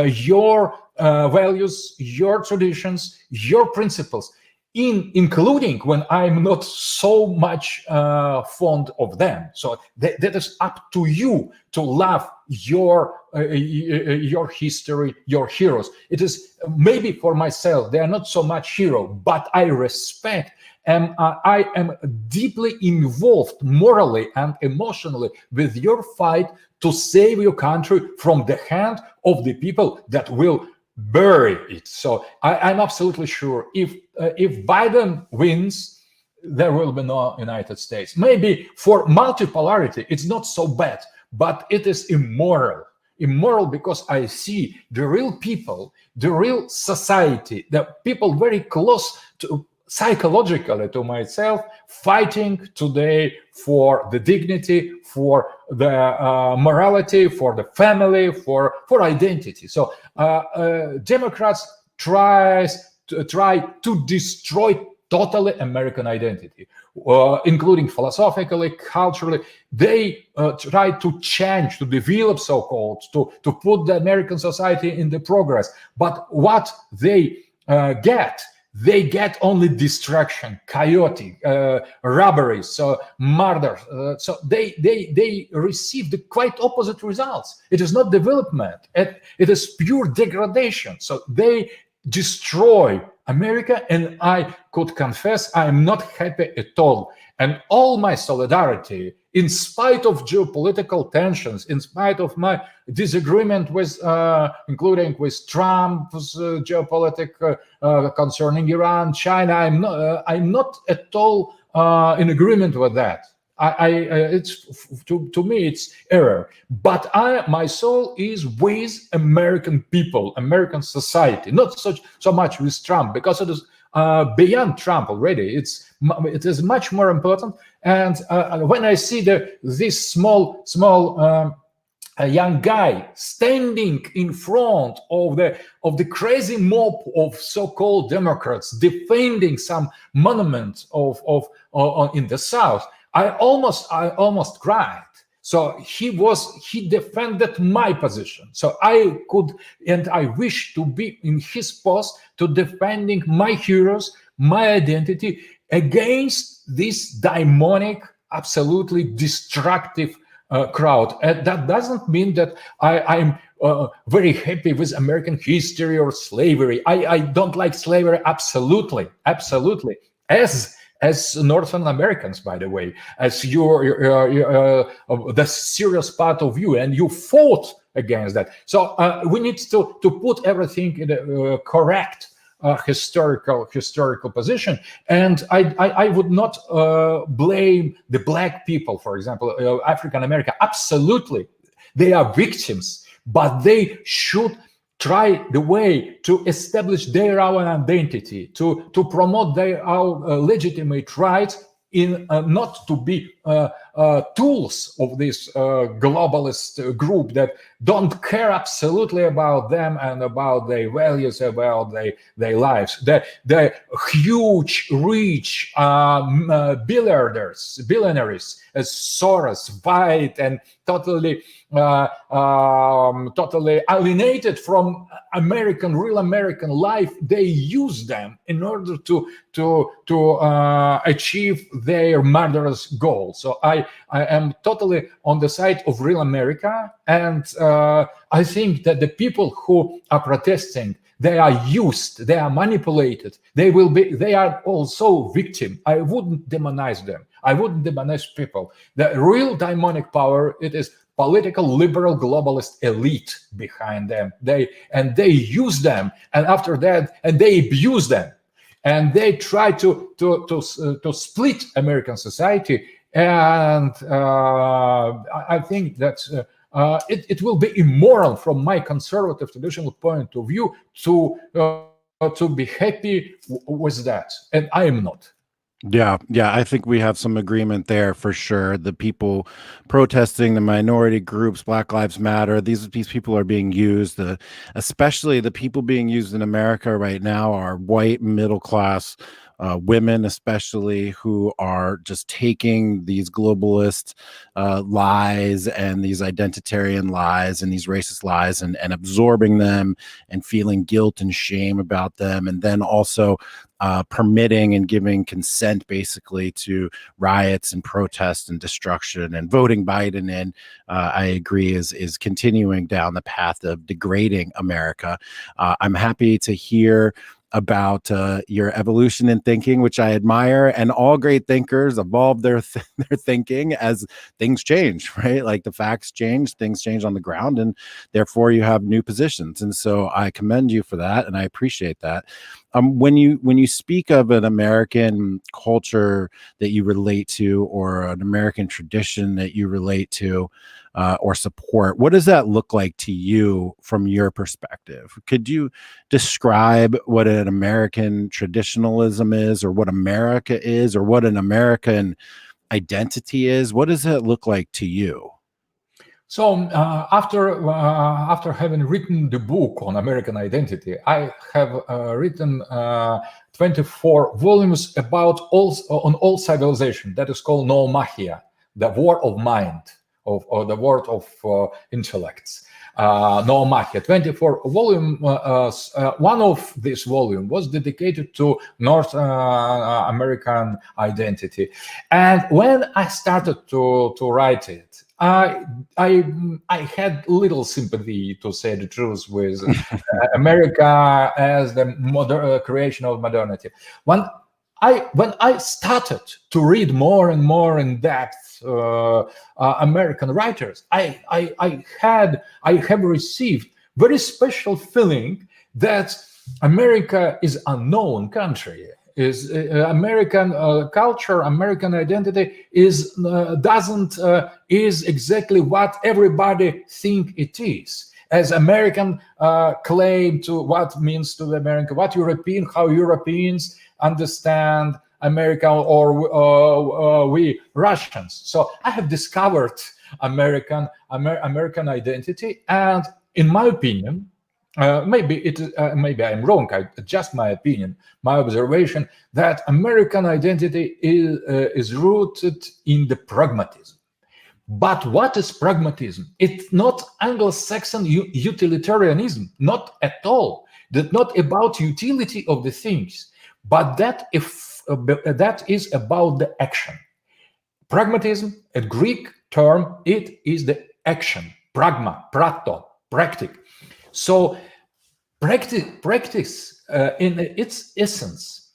your values, your traditions, your principles, including when I'm not so much fond of them. So that is up to you to love your history, your heroes. It is maybe for myself, they are not so much hero, but I respect. And I am deeply involved morally and emotionally with your fight to save your country from the hand of the people that will bury it. So I'm absolutely sure if Biden wins, there will be no United States. Maybe for multipolarity, it's not so bad, but it is immoral. Immoral because I see the real people, the real society, the people very close to psychologically to myself, fighting today for the dignity, for the morality, for the family, for identity. So Democrats try to destroy totally American identity, including philosophically, culturally. They try to change, to develop, so-called, to put the American society in the progress. But what they get, they get only destruction, chaotic, robberies, so murders. So they receive the quite opposite results. It is not development. It is pure degradation. So they destroy America, and I could confess I am not happy at all. And all my solidarity, in spite of geopolitical tensions, in spite of my disagreement with, including with Trump's geopolitics concerning Iran, China, I'm not at all in agreement with that. It's to me it's error. But my soul is with American people, American society, not so much with Trump, because it is beyond Trump already. It is much more important. And when I see this small a young guy standing in front of the crazy mob of so-called Democrats defending some monument in the South, I almost cried. So he defended my position. So I wish to be in his post, to defending my heroes, my identity against this demonic, absolutely destructive crowd. And that doesn't mean that I'm very happy with American history or slavery. I don't like slavery, absolutely. As Northern Americans, by the way, as the serious part of you, and you fought against that. So we need to put everything in a correct historical position. And I would not blame the black people, for example, African American. Absolutely, they are victims, but they should try the way to establish their own identity, to promote their own legitimate rights, in not to be tools of this globalist group that don't care absolutely about them and about their values, about their lives. The huge, rich billionaires as Soros, White, and totally alienated from real American life, they use them in order to achieve their murderous goal. So I am totally on the side of real America, and I think that the people who are protesting, they are used, they are manipulated, they are also victim. I wouldn't demonize them. I wouldn't demonize people. The real demonic power, it is political liberal globalist elite behind them. They use them, and after that, and they abuse them, and they try to split American society. And I think that it will be immoral from my conservative traditional point of view to be happy with that, and I am not.
Yeah, I think we have some agreement there for sure. The people protesting, the minority groups, Black Lives Matter, these people are being used. Especially the people being used in America right now are white middle class women, especially, who are just taking these globalist lies and these identitarian lies and these racist lies and absorbing them and feeling guilt and shame about them, and then also permitting and giving consent basically to riots and protests and destruction, and voting Biden in, I agree, is continuing down the path of degrading America. I'm happy to hear about your evolution in thinking, which I admire, and all great thinkers evolve their thinking as things change, right? Like the facts change, things change on the ground, and therefore you have new positions. And so I commend you for that, and I appreciate that. When you speak of an American culture that you relate to, or an American tradition that you relate to or support, what does that look like to you from your perspective? Could you describe what an American traditionalism is, or what America is, or what an American identity is? What does that look like to you?
So after having written the book on American identity, I have written 24 volumes about all civilization. That is called Noomachia, the war of mind, or the war of intellects. Noomachia, 24 volume. One of this volume was dedicated to North American identity, and when I started to write it, I had little sympathy, to say the truth, with America as the creation of modernity. When I started to read more and more in depth American writers, I have received very special feeling that America is unknown country. Is American culture, American identity is exactly what everybody think it is, as American claim to what means to the American, what European, how Europeans understand America, or we Russians. So I have discovered American identity, and in my opinion, maybe I'm wrong. Just my opinion, my observation that American identity is rooted in the pragmatism. But what is pragmatism? It's not Anglo-Saxon utilitarianism, not at all. That's not about utility of the things, but that is about the action. Pragmatism, a Greek term, it is the action. Pragma, prato, practic. So practice in its essence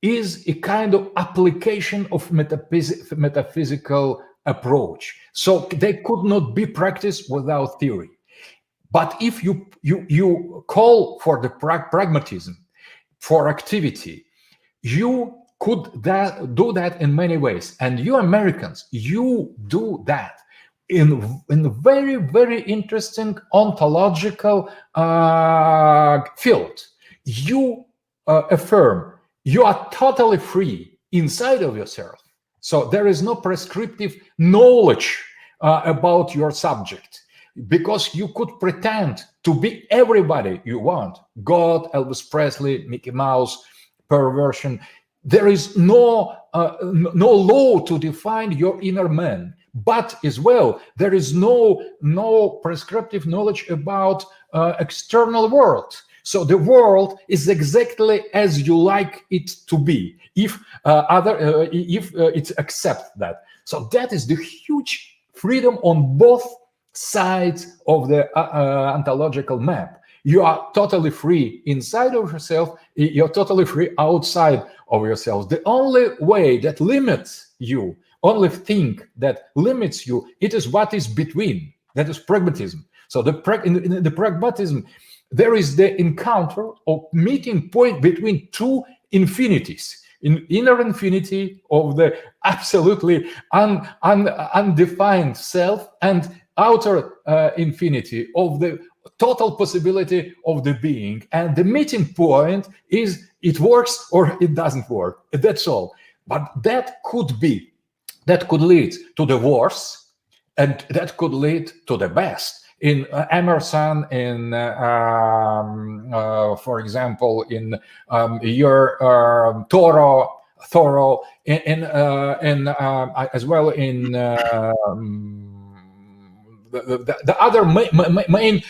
is a kind of application of metaphysical approach. So they could not be practiced without theory. But if you call for the pragmatism, for activity, you could do that in many ways. And you Americans, you do that in very, very interesting ontological field. You affirm you are totally free inside of yourself. So there is no prescriptive knowledge about your subject, because you could pretend to be everybody you want. God, Elvis Presley, Mickey Mouse, perversion. There is no law to define your inner man. But as well, there is no prescriptive knowledge about external world. So the world is exactly as you like it to be, if it accepts that. So that is the huge freedom on both sides of the ontological map. You are totally free inside of yourself. You're totally free outside of yourself. The only way that limits you, only thing that limits you, it is what is between. That is pragmatism. So in the pragmatism, there is the encounter or meeting point between two infinities. In inner infinity of the absolutely undefined self, and outer infinity of the total possibility of the being. And the meeting point is it works or it doesn't work. That's all. But that could lead to the worst, and that could lead to the best. In Emerson, for example, in your Thoreau, as well in the other main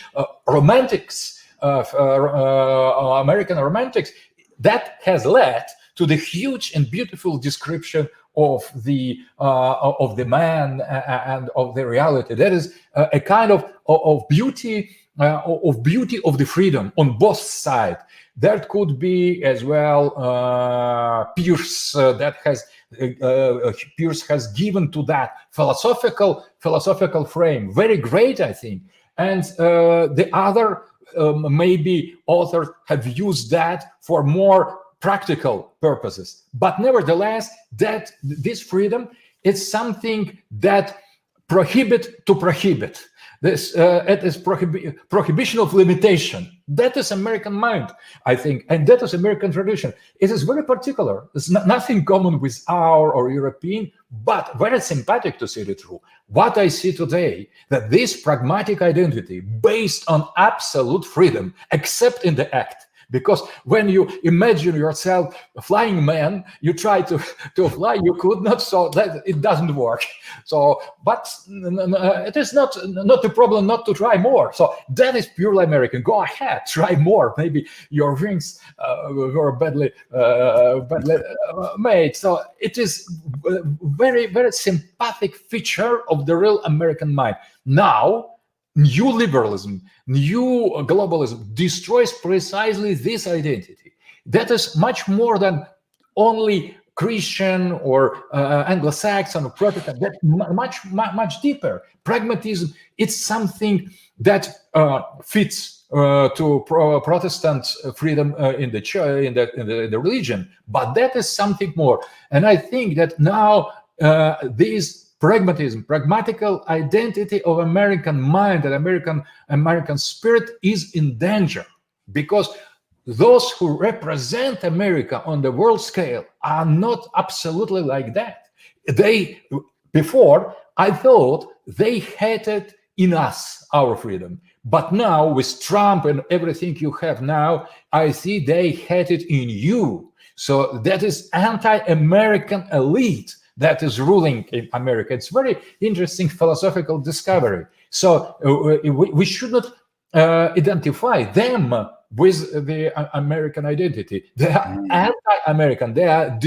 romantics, American romantics, that has led to the huge and beautiful description of the man and of the reality. That is a kind of beauty of the freedom on both sides. That could be as well Peirce. Peirce has given to that philosophical frame. Very great, I think. And the other maybe authors have used that for more practical purposes. But nevertheless, that this freedom is something that prohibit. This it is prohibition of limitation. That is American mind, I think, and that is American tradition. It is very particular. It's nothing common with our or European, but very sympathetic, to say the truth. What I see today, that this pragmatic identity based on absolute freedom, except in the act. Because when you imagine yourself a flying man, you try to fly, you could not, so that it doesn't work. So, but it is not a problem not to try more. So that is purely American. Go ahead, try more. Maybe your wings were badly made. So it is a very, very sympathetic feature of the real American mind. Now, new liberalism, new globalism destroys precisely this identity. That is much more than only Christian or Anglo-Saxon or Protestant. That much deeper. Pragmatism, it's something that fits to Protestant freedom in the church, in the religion. But that is something more. And I think that now this pragmatism, pragmatical identity of American mind and American spirit is in danger, because those who represent America on the world scale are not absolutely like that. Before, I thought they hated in us our freedom. But now, with Trump and everything you have now, I see they hate it in you. So that is anti-American elite that is ruling in America. It's very interesting philosophical discovery. So we should not identify them with the American identity. They are anti-American. They are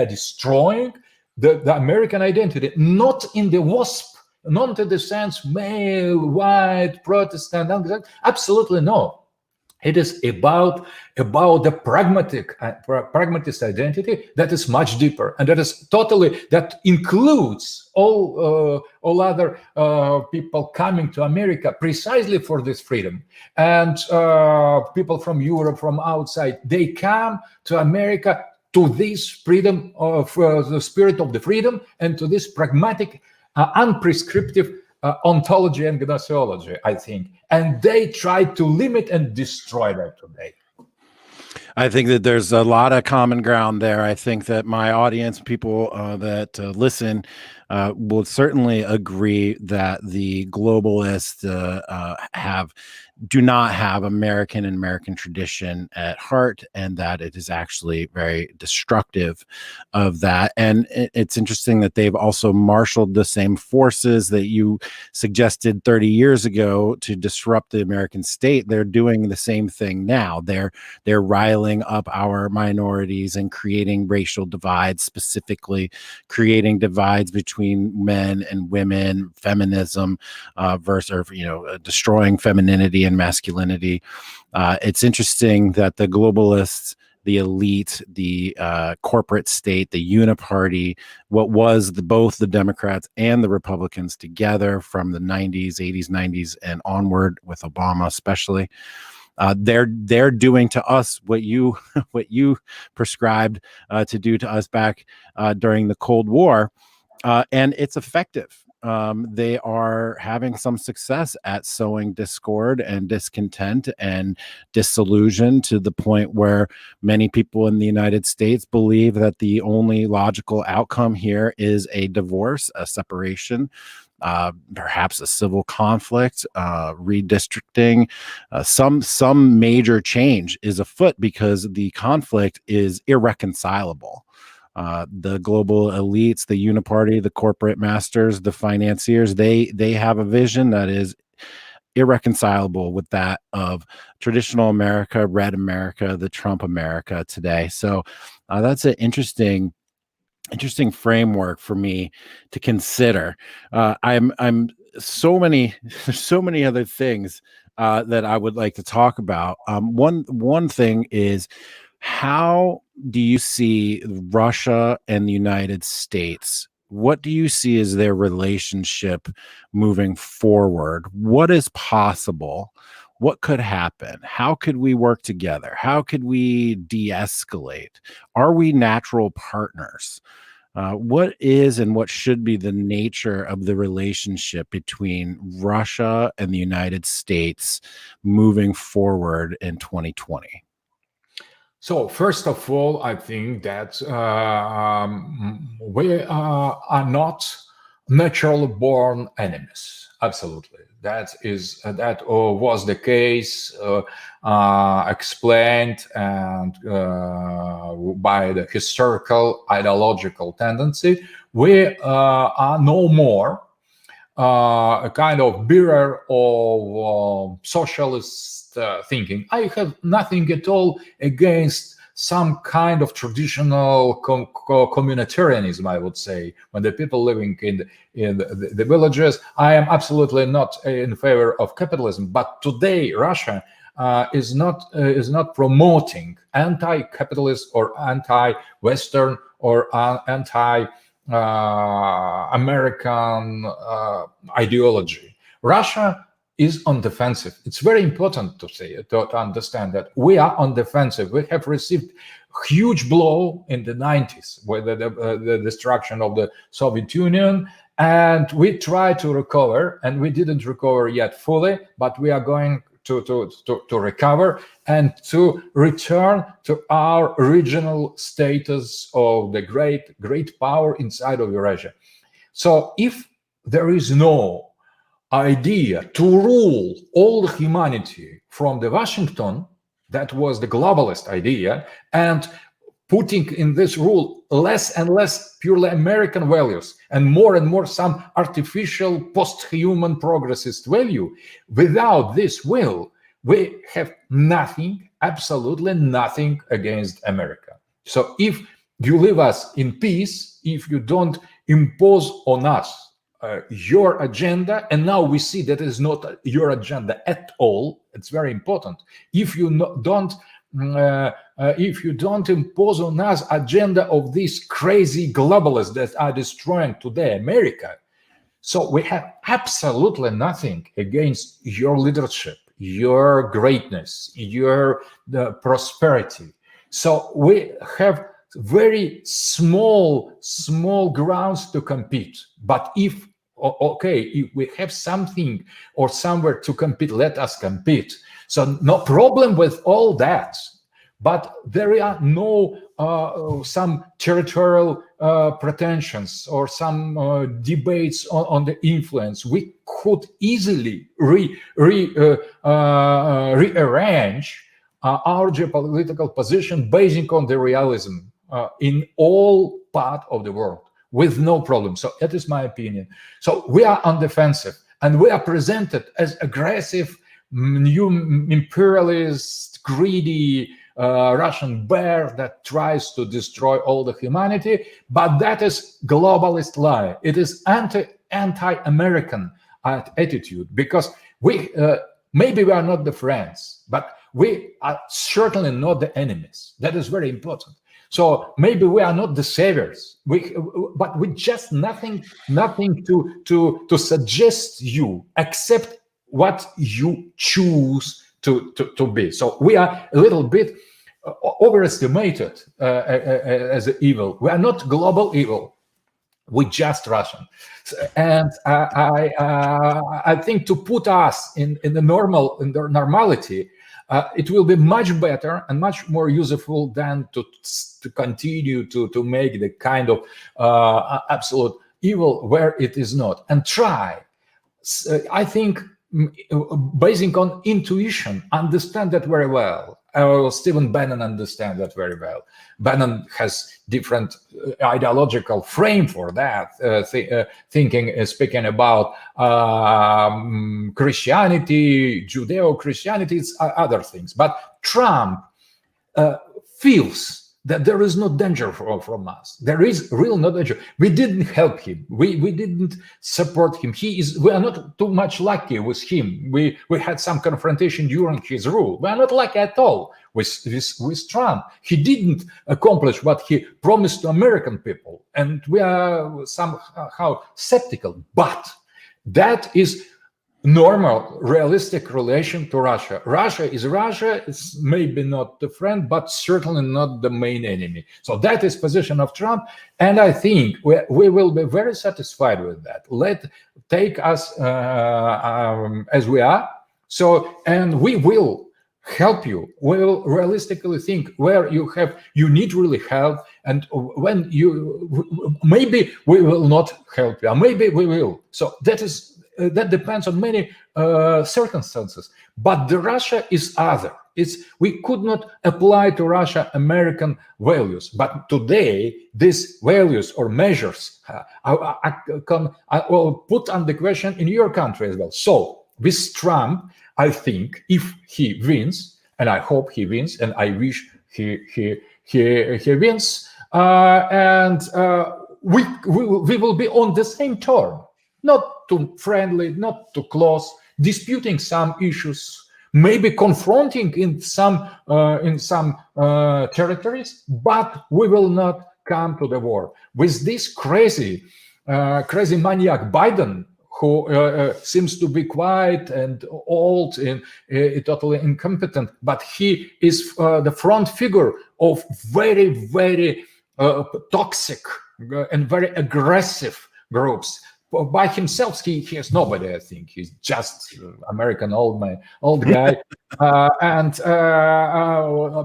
destroying the American identity, not in the WASP, not in the sense male, white, Protestant, absolutely no. It is about the pragmatist identity that is much deeper, and that includes all other people coming to America precisely for this freedom. And people from Europe, from outside, they come to America to this freedom of the spirit of the freedom, and to this pragmatic, unprescriptive ontology and gnoseology, I think. And they try to limit and destroy that today.
I think that there's a lot of common ground there. I think that my audience, people that listen, will certainly agree that the globalists do not have American tradition at heart, and that it is actually very destructive of that. And it's interesting that they've also marshaled the same forces that you suggested 30 years ago to disrupt the American state. They're doing the same thing now. They're riling up our minorities and creating racial divides, specifically creating divides between men and women, feminism versus, destroying femininity and masculinity. It's interesting that the globalists, the elite, the corporate state, the uniparty, what was both the Democrats and the Republicans together from the 90s, 80s, 90s, and onward with Obama especially, they're doing to us what you prescribed to do to us back during the Cold War, and it's effective. They are having some success at sowing discord and discontent and disillusion, to the point where many people in the United States believe that the only logical outcome here is a divorce, a separation, perhaps a civil conflict, redistricting. Some major change is afoot, because the conflict is irreconcilable. The global elites, the uniparty, the corporate masters, the financiers, they have a vision that is irreconcilable with that of traditional America, red America, the Trump America today. So that's an interesting framework for me to consider. I'm so many other things that I would like to talk about. One thing is, how do you see Russia and the United States? What do you see as their relationship moving forward? What is possible? What could happen? How could we work together? How could we de-escalate? Are we natural partners? What is and what should be the nature of the relationship between Russia and the United States moving forward in 2020?
So first of all, I think that we are not naturally born enemies. Absolutely, that was the case explained and by the historical ideological tendency. We are no more a kind of bearer of socialist thinking. I have nothing at all against some kind of traditional communitarianism, I would say, when the people living in the villages. I am absolutely not in favor of capitalism, but today Russia is not promoting anti-capitalist or anti-Western or anti-American ideology. Russia is on defensive. It's very important to say to understand that we are on defensive. We have received huge blow in the 90s with the destruction of the Soviet Union, and we try to recover, and we didn't recover yet fully, but we are going to recover and to return to our original status of the great power inside of Eurasia. So if there is no idea to rule all humanity from the Washington, that was the globalist idea, and putting in this rule less and less purely American values and more some artificial post-human progressist value, without this will, we have nothing, absolutely nothing against America. So if you leave us in peace, if you don't impose on us your agenda, and now we see that is not your agenda at all. It's very important. If you don't impose on us agenda of these crazy globalists that are destroying today America, so we have absolutely nothing against your leadership, your greatness, your prosperity. So we have very small grounds to compete. But if we have something or somewhere to compete, let us compete. So no problem with all that. But there are no some territorial pretensions or some debates on the influence. We could easily rearrange our geopolitical position based on the realism in all part of the world, with no problem. So that is my opinion. So we are on defensive, and we are presented as aggressive, new imperialist, greedy Russian bear that tries to destroy all the humanity. But that is globalist lie. It is anti-American attitude, because we maybe we are not the friends, but we are certainly not the enemies. That is very important. So maybe we are not the saviors, but we just nothing to suggest you except what you choose to be. So we are a little bit overestimated as evil. We are not global evil. We just Russian, and I think to put us in the normality. It will be much better and much more useful than to continue to make the kind of absolute evil where it is not. And try, I think, basing on intuition, understand that very well. Stephen Bannon understands that very well. Bannon has different ideological frame for that, thinking, speaking about Christianity, Judeo-Christianity, it's other things. But Trump feels that there is no danger from us. There is real no danger. We didn't help him. We didn't support him. We are not too much lucky with him. We had some confrontation during his rule. We are not lucky at all with Trump. He didn't accomplish what he promised to American people, and we are somehow skeptical. But that is normal, realistic relation to Russia. Russia is Russia. It's maybe not the friend, but certainly not the main enemy. So that is position of Trump, and I think we will be very satisfied with that. Take us as we are. So, and we will help you. We will realistically think where you need really help, and when maybe we will not help you, maybe we will. So that depends on many circumstances. But the Russia is other. We could not apply to Russia American values. But today, these values or measures I will put under question in your country as well. So with Trump, I think if he wins, and I hope he wins, and I wish he wins, and we will be on the same turn. Not too friendly, not too close, disputing some issues, maybe confronting in some territories, but we will not come to the war. With this crazy maniac Biden, who seems to be quiet and old and totally incompetent, but he is the front figure of very, very toxic and very aggressive groups. By himself, he has nobody. I think he's just American old guy, and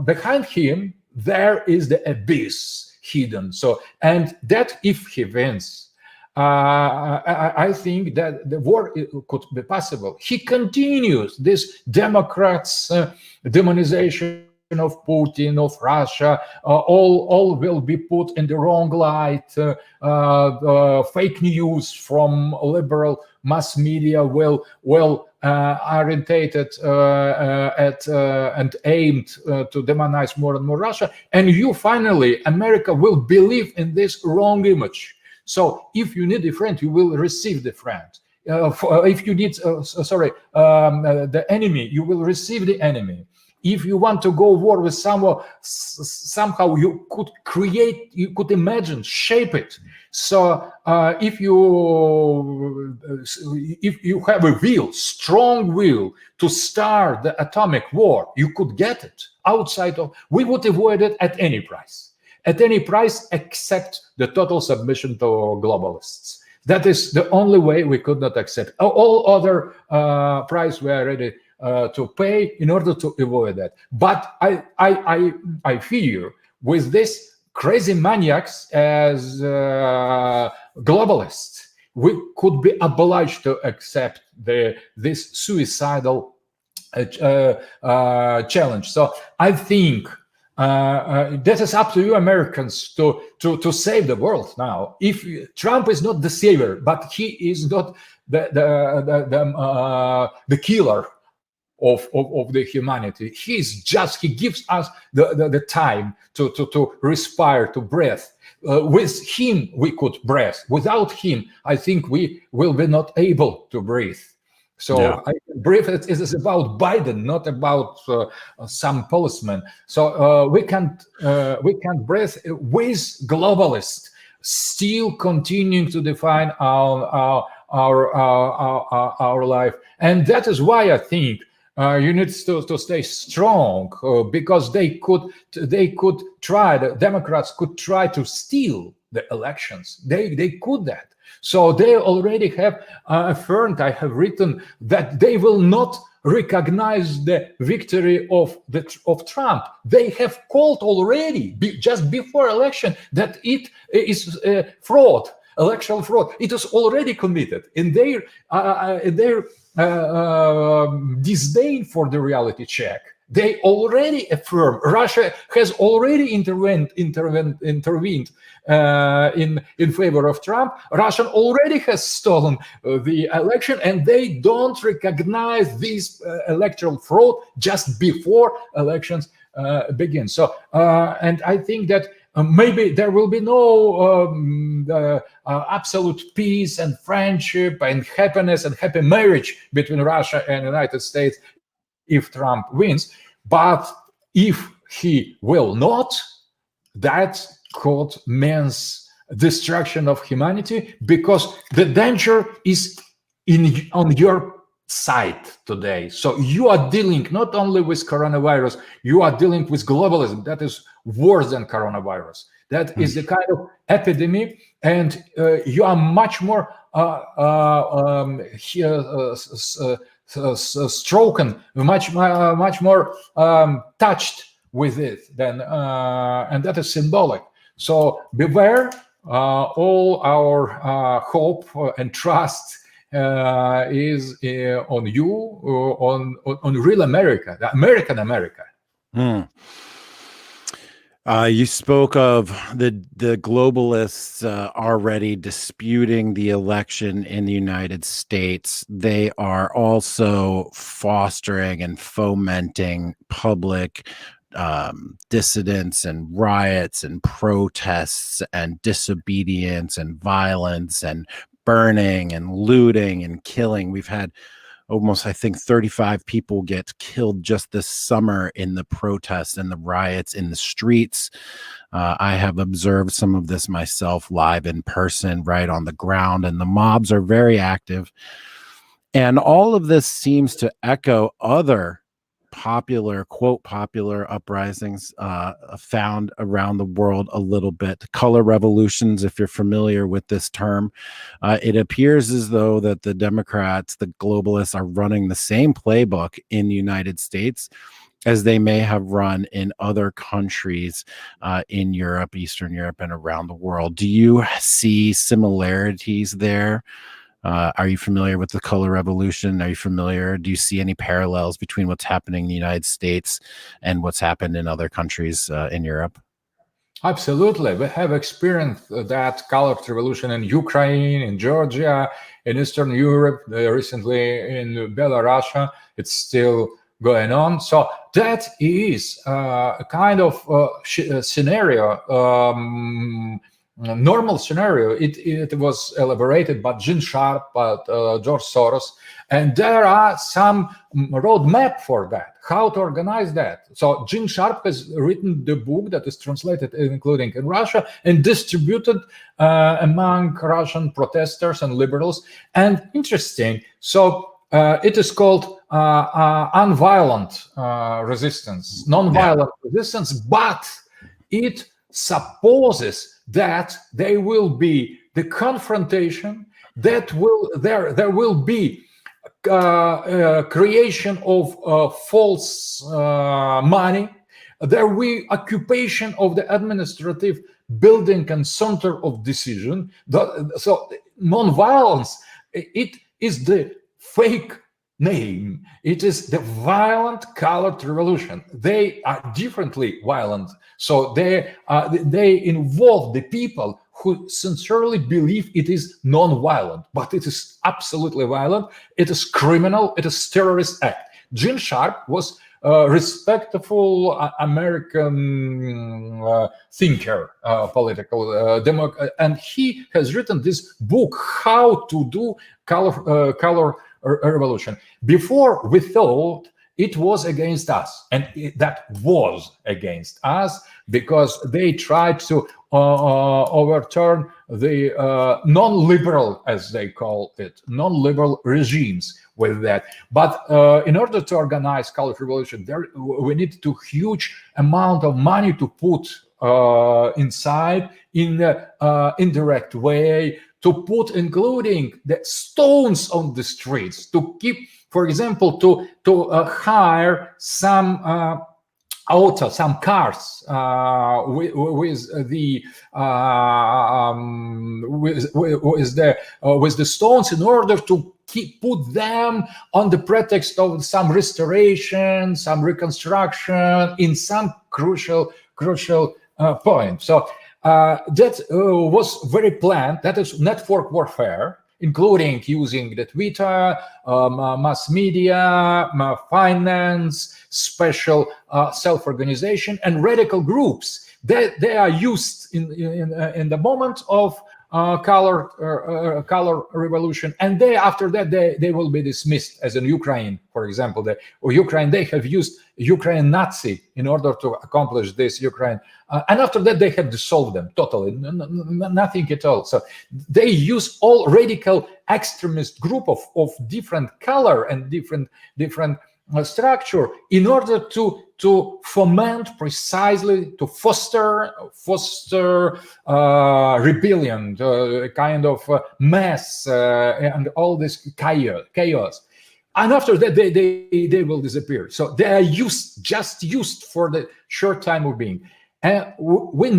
behind him there is the abyss hidden. So, and that if he wins, I think that the war could be possible. He continues this Democrats' demonization of Putin, of Russia, all will be put in the wrong light. Fake news from liberal mass media will orientated at and aimed to demonize more and more Russia. And you finally, America will believe in this wrong image. So if you need a friend, you will receive the friend. If you need, the enemy, you will receive the enemy. If you want to go war with someone, somehow you could create, you could imagine, shape it. So if you have a will, strong will to start the atomic war, you could get it outside of. We would avoid it at any price except the total submission to globalists. That is the only way we could not accept. All other price we are ready to pay in order to avoid that. But I fear with this crazy maniacs as globalists, we could be obliged to accept this suicidal challenge. So I think that is up to you Americans to save the world now. If Trump is not the savior, but he is not the killer of the humanity. He gives us the time to respire, to breathe. With him we could breathe. Without him, I think we will be not able to breathe. So yeah. Breathe is about Biden, not about some policeman. So we can't breathe with globalists still continuing to define our life, and that is why I think you need to stay strong because they could try. The Democrats could try to steal the elections. They could that. So they already have affirmed. I have written that they will not recognize the victory of Trump. They have called already just before election that it is fraud, electoral fraud. It is already committed in their disdain for the reality check. They already affirm. Russia has already intervened in favor of Trump. Russia already has stolen the election, and they don't recognize this electoral fraud just before elections begin. So, and I think that maybe there will be no absolute peace and friendship and happiness and happy marriage between Russia and the United States if Trump wins. But if he will not, that could mean destruction of humanity, because the danger is on your side today. So you are dealing not only with coronavirus, you are dealing with globalism. That is worse than coronavirus. That is the kind of epidemic, and you are much more stroken, much more touched with it than, and that is symbolic. So beware. All our hope and trust is on you, on real America, the American America.
You spoke of the globalists already disputing the election in the United States. They are also fostering and fomenting public dissidents and riots and protests and disobedience and violence and burning and looting and killing. We've had almost, I think, 35 people get killed just this summer in the protests and the riots in the streets. I have observed some of this myself live in person, right on the ground, and the mobs are very active. And all of this seems to echo other popular, quote, popular uprisings found around the world a little bit. Color revolutions, if you're familiar with this term. It appears as though that the Democrats, the globalists, are running the same playbook in the United States as they may have run in other countries in Europe, Eastern Europe, and around the world. Do you see similarities there? Are you familiar with the color revolution? Are you familiar? Do you see any parallels between what's happening in the United States and what's happened in other countries in Europe?
Absolutely. We have experienced that color revolution in Ukraine, in Georgia, in Eastern Europe, recently in Belarus. It's still going on. So that is a kind of scenario, normal scenario. It was elaborated by Gene Sharp, by George Soros, and there are some roadmap for that, how to organize that. So Gene Sharp has written the book that is translated, including in Russia, and distributed among Russian protesters and liberals. And interesting, so it is called unviolent resistance, non-violent resistance, but it supposes that there will be the confrontation, that there will be creation of false money, there will be occupation of the administrative building and center of decision. So non-violence, it is the fake name. It is the violent colored revolution. They are differently violent. So they involve the people who sincerely believe it is non-violent, but it is absolutely violent. It is criminal. It is terrorist act. Gene Sharp was a respectful American thinker, political democrat, and he has written this book, How to Do Color Revolution. Before, we thought it was against us, and that was against us because they tried to overturn the non-liberal, as they call it, non-liberal regimes with that. But in order to organize color revolution, we need to huge amount of money to put inside in an indirect way, to put including the stones on the streets, to keep, for example, to hire some auto, some cars with the stones in order to put them on the pretext of some restoration, some reconstruction in some crucial point. So that was very planned. That is network warfare, including using the Twitter, mass media, finance, special self-organization, and radical groups. They are used in the moment of color revolution, and after that they will be dismissed. As in Ukraine, for example, they have used Ukraine Nazi in order to accomplish this Ukraine, and after that they have dissolved them totally, nothing at all. So they use all radical extremist group of different color and different structure in order to foment, precisely to foster rebellion, kind of mass and all this chaos. And after that, they will disappear. So they are just used for the short time of being. And we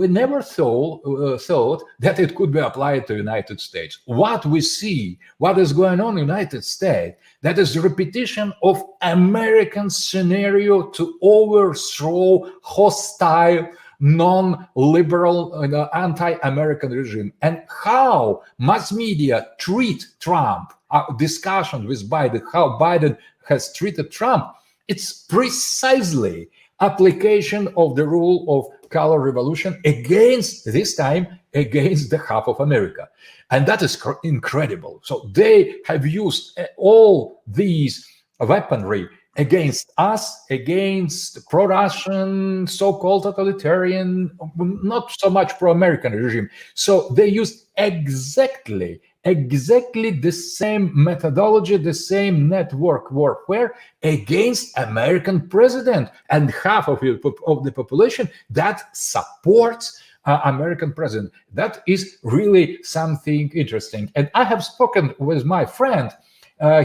never thought that it could be applied to the United States. What we see, what is going on in the United States, that is a repetition of American scenario to overthrow hostile, non-liberal, anti-American regime. And how mass media treat Trump, discussions with Biden, how Biden has treated Trump, it's precisely application of the rule of color revolution against, this time, against the half of America. And that is incredible. So they have used all these weaponry against us, against pro-Russian, so-called totalitarian, not so much pro-American regime. So they used exactly the same methodology, the same network warfare against American president and half of the population that supports American president. That is really something interesting. And I have spoken with my friend.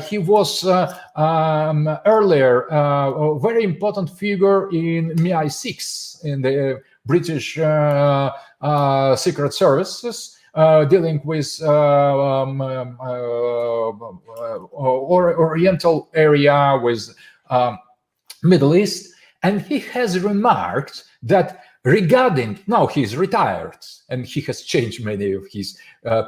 He was earlier a very important figure in MI6, in the British Secret Services, dealing with Oriental area, with Middle East. And he has remarked that regarding, now he's retired and he has changed many of his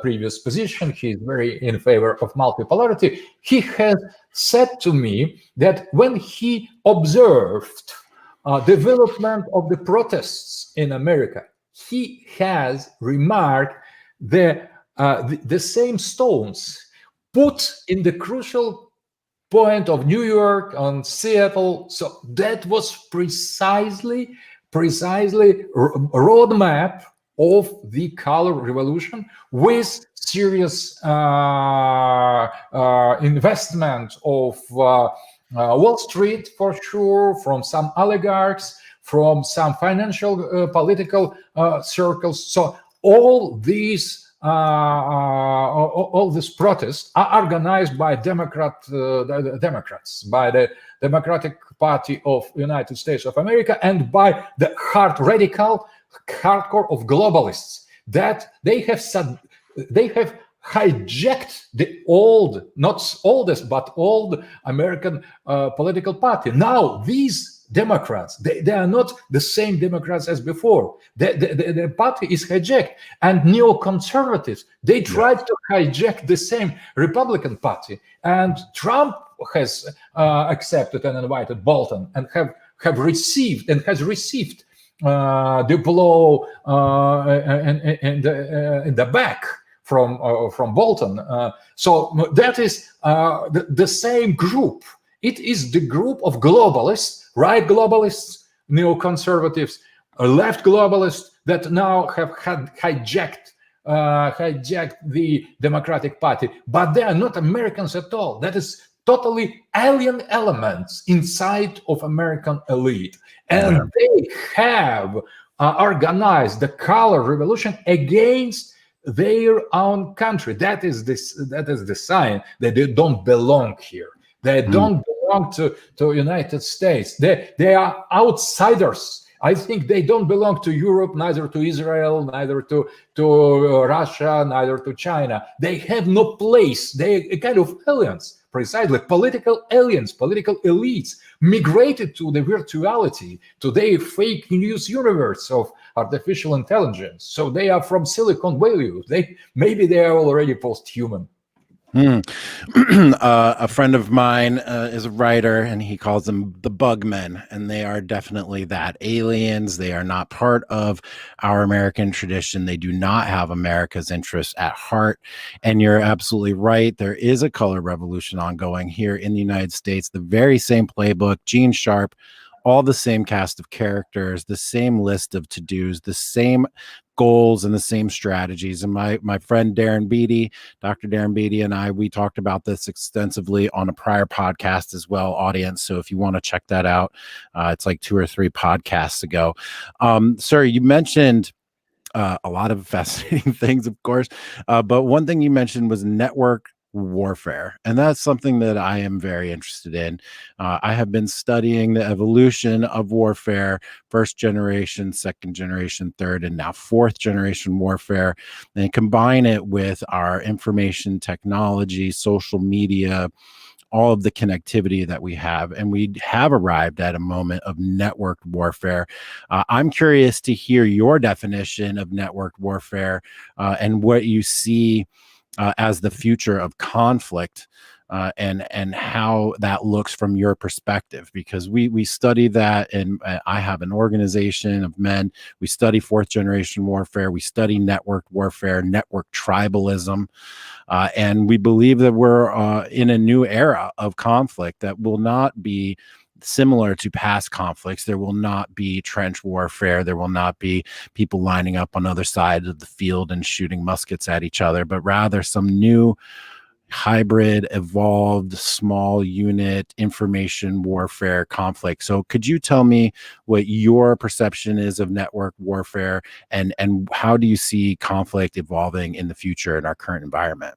previous positions. He's very in favor of multipolarity. He has said to me that when he observed development of the protests in America, he has remarked the same stones put in the crucial point of New York, on Seattle. So that was precisely roadmap of the color revolution, with serious investment of Wall Street, for sure, from some oligarchs, from some financial political circles. So all these protests are organized by Democrats, by the Democratic Party of United States of America, and by the hardcore of globalists, that they have hijacked the old, not oldest, but old American political party. Now these Democrats, they are not the same Democrats as before. The party is hijacked, and neoconservatives, they tried to hijack the same Republican Party, and Trump has accepted and invited Bolton, and has received the blow in the back from Bolton. So that is the same group. It is the group of globalists, right globalists, neoconservatives, left globalists, that now have hijacked the Democratic Party. But they are not Americans at all. That is totally alien elements inside of American elite. And they have organized the color revolution against their own country. That is the sign that they don't belong here. They don't belong to United States. They are outsiders. I think they don't belong to Europe, neither to Israel, neither to Russia, neither to China. They have no place. They are kind of aliens, precisely political aliens, political elites, migrated to the virtuality, to their fake news universe of artificial intelligence. So they are from Silicon Valley. Maybe they are already post-human.
A friend of mine is a writer, and he calls them the bug men, and they are definitely that. Aliens. They are not part of our American tradition. They do not have America's interests at heart. And you're absolutely right. There is a color revolution ongoing here in the United States. The very same playbook, Gene Sharp, all the same cast of characters, the same list of to-dos, the same goals and the same strategies. And my friend Darren Beatty, Dr. Darren Beatty, and we talked about this extensively on a prior podcast as well, audience. So if you want to check that out, it's like 2 or 3 podcasts ago. Sir, you mentioned a lot of fascinating things, of course, but one thing you mentioned was network warfare, and that's something that I am very interested in. I have been studying the evolution of warfare, first generation, second generation, third, and now fourth generation warfare, and combine it with our information technology, social media, all of the connectivity that we have, and we have arrived at a moment of networked warfare. I'm curious to hear your definition of networked warfare and what you see as the future of conflict and how that looks from your perspective, because we study that, and I have an organization of men. We study fourth generation warfare. We study network warfare, network tribalism, and we believe that we're in a new era of conflict that will not be similar to past conflicts. There will not be trench warfare. There will not be people lining up on other sides of the field and shooting muskets at each other, but rather some new hybrid, evolved, small unit information warfare conflict. So could you tell me what your perception is of network warfare, and how do you see conflict evolving in the future in our current environment?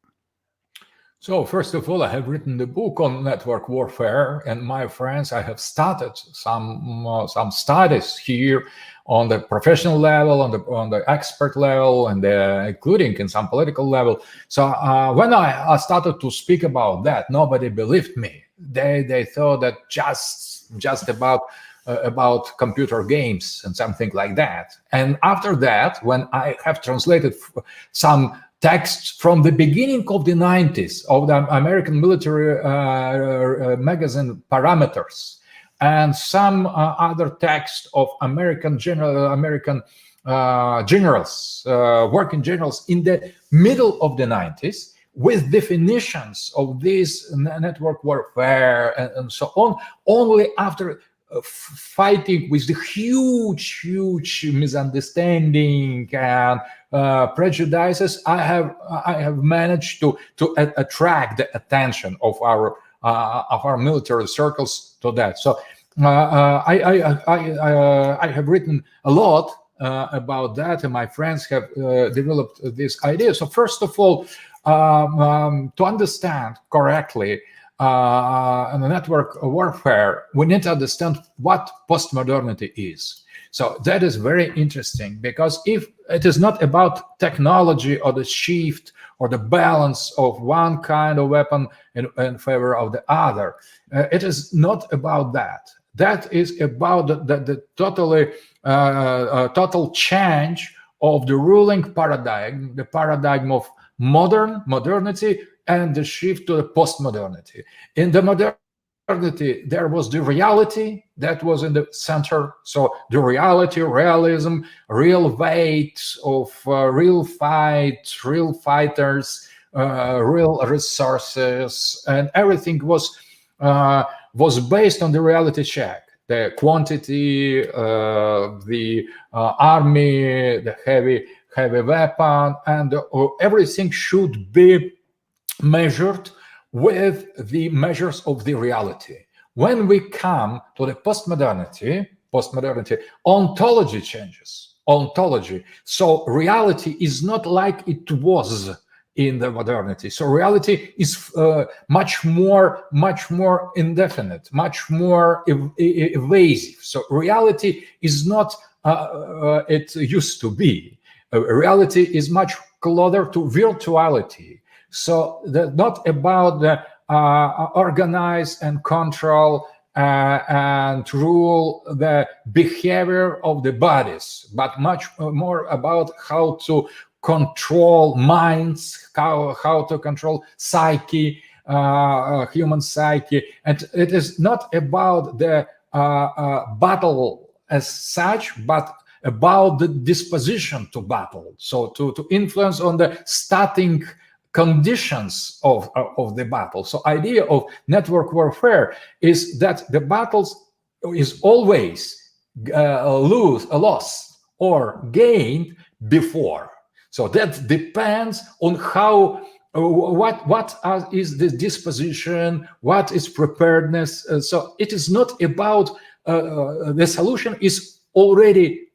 So first of all, I have written the book on network warfare, and my friends, I have started some studies here on the professional level, on the expert level, and including in some political level. So when I started to speak about that, nobody believed me. They thought that just about computer games and something like that. And after that, when I have translated some texts from the beginning of the 90s of the American military magazine Parameters, and some other text of American generals, working generals in the middle of the 90s, with definitions of this network warfare and so on, only after fighting with the huge misunderstanding and prejudices, I have managed to attract the attention of our military circles to that. So I have written a lot about that, and my friends have developed this idea. So first of all, to understand correctly in the network warfare, we need to understand what postmodernity is. So that is very interesting, because if it is not about technology or the shift or the balance of one kind of weapon in favor of the other, it is not about that. That is about the total change of the ruling paradigm, the paradigm of modernity, and the shift to the postmodernity. In the modernity, there was the reality that was in the center. So the reality, realism, real weight of real fight, real fighters, real resources, and everything was based on the reality check. The quantity, the army, the heavy weapon, and everything should be measured with the measures of the reality. When we come to the postmodernity, ontology changes. Ontology. So reality is not like it was in the modernity. So reality is much more indefinite, much more evasive. So reality is not it used to be. Reality is much closer to virtuality. So not about the organize and control and rule the behavior of the bodies, but much more about how to control minds, how to control psyche, human psyche. And it is not about the battle as such, but about the disposition to battle. So to influence on the starting conditions of the battle. So idea of network warfare is that the battles is always lost or gained before. So that depends on how what is the disposition, what is preparedness. So it is not about the solution is already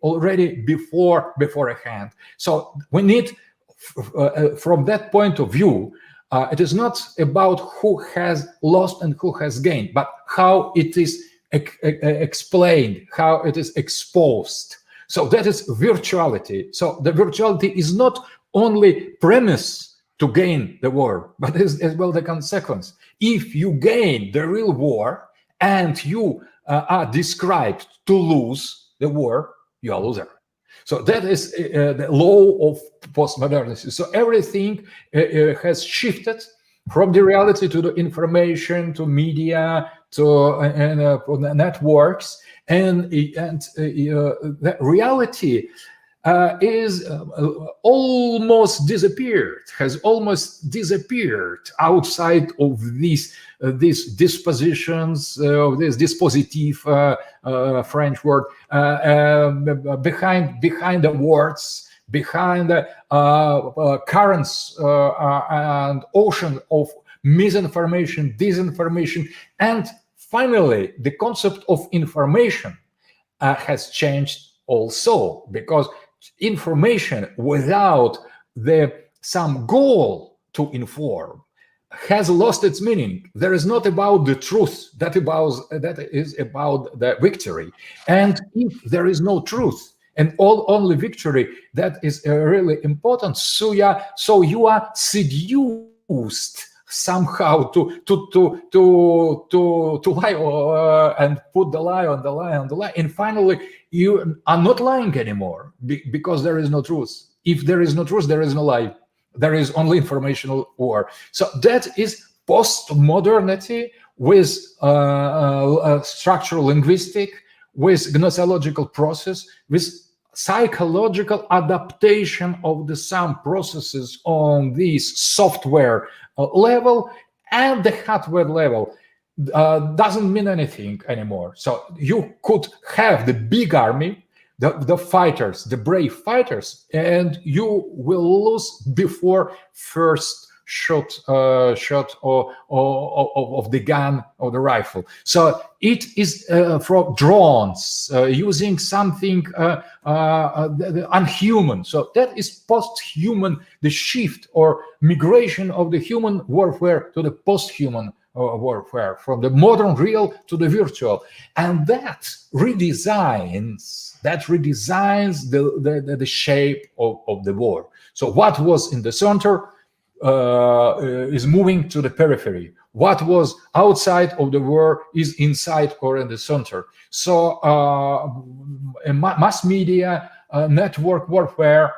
beforehand. So we need. From that point of view, it is not about who has lost and who has gained, but how it is explained, how it is exposed. So that is virtuality. So the virtuality is not only premise to gain the war, but is as well the consequence. If you gain the real war and you are described to lose the war, you are a loser. So that is the law of postmodernity. So everything has shifted from the reality to the information, to media, to networks, and that reality is almost disappeared, has almost disappeared outside of these dispositions, of this dispositif, French word, behind the words, behind the currents and ocean of misinformation, disinformation, and finally, the concept of information has changed also, because information without some goal to inform has lost its meaning. There is not about the truth, that is about the victory. And if there is no truth and only victory, that is really important. So you are seduced somehow to lie and put the lie on the lie on the lie, and finally you are not lying anymore because there is no truth. If there is no truth, there is no lie. There is only informational war. So that is post-modernity with structural linguistic, with gnoseological process, with psychological adaptation of the some processes on this software level and the hardware level. Doesn't mean anything anymore. So you could have the big army, the fighters, the brave fighters, and you will lose before first shot of the gun or the rifle. So it is from drones using something unhuman. So that is post-human, the shift or migration of the human warfare to the post-human warfare, from the modern real to the virtual, and that redesigns the shape of the war. So what was in the center is moving to the periphery. What was outside of the war is inside or in the center. So mass media, network warfare,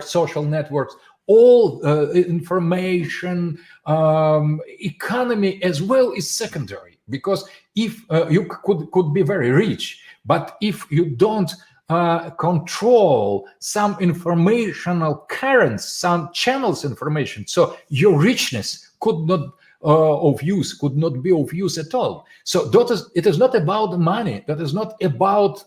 social networks, all information, economy as well is secondary, because if you could be very rich, but if you don't control some informational currents, some channels information, so your richness could not be of use at all. So it is not about money. That is not about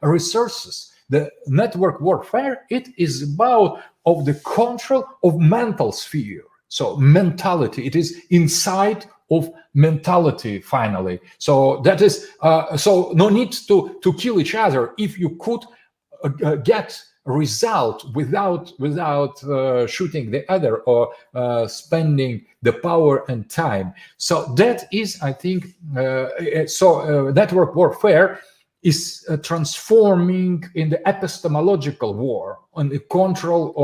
resources. The network warfare, it is about of the control of mental sphere. So mentality, it is inside of mentality finally. So that is so no need to kill each other if you could get a result without shooting the other or spending the power and time. So that is, I think, network warfare is transforming in the epistemological war on the control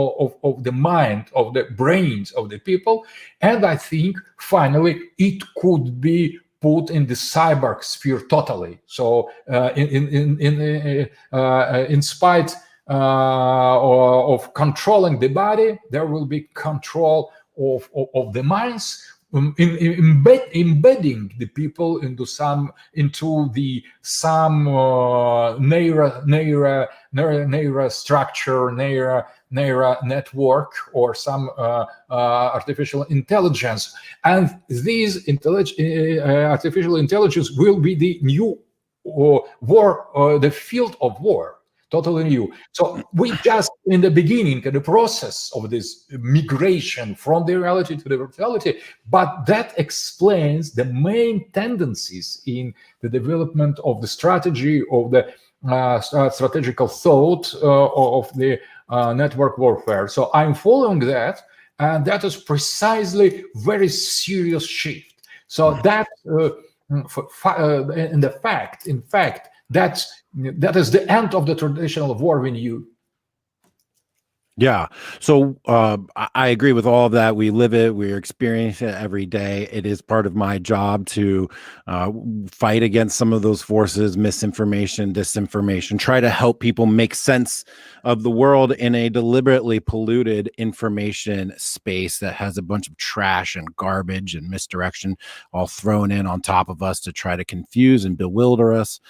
of the mind, of the brains of the people. And I think finally it could be put in the cyber sphere totally. So in spite of controlling the body, there will be control of the minds, embedding the people into some neural structure, neural network, or some artificial intelligence, and these artificial intelligence will be the new war, the field of war. Totally new. So we just in the beginning, in the process of this migration from the reality to the virtuality, but that explains the main tendencies in the development of the strategy of the strategical thought of the network warfare. So I'm following that, and that is precisely very serious shift. So that in fact, that is the end of the traditional war we knew.
Yeah. So I agree with all of that. We live it. We're experiencing it every day. It is part of my job to fight against some of those forces, misinformation, disinformation, try to help people make sense of the world in a deliberately polluted information space that has a bunch of trash and garbage and misdirection all thrown in on top of us to try to confuse and bewilder us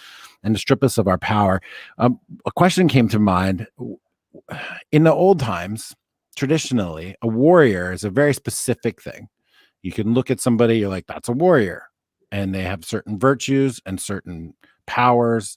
and to strip us of our power. A question came to mind. In the old times, traditionally, a warrior is a very specific thing. You can look at somebody, you're like, that's a warrior. And they have certain virtues and certain powers.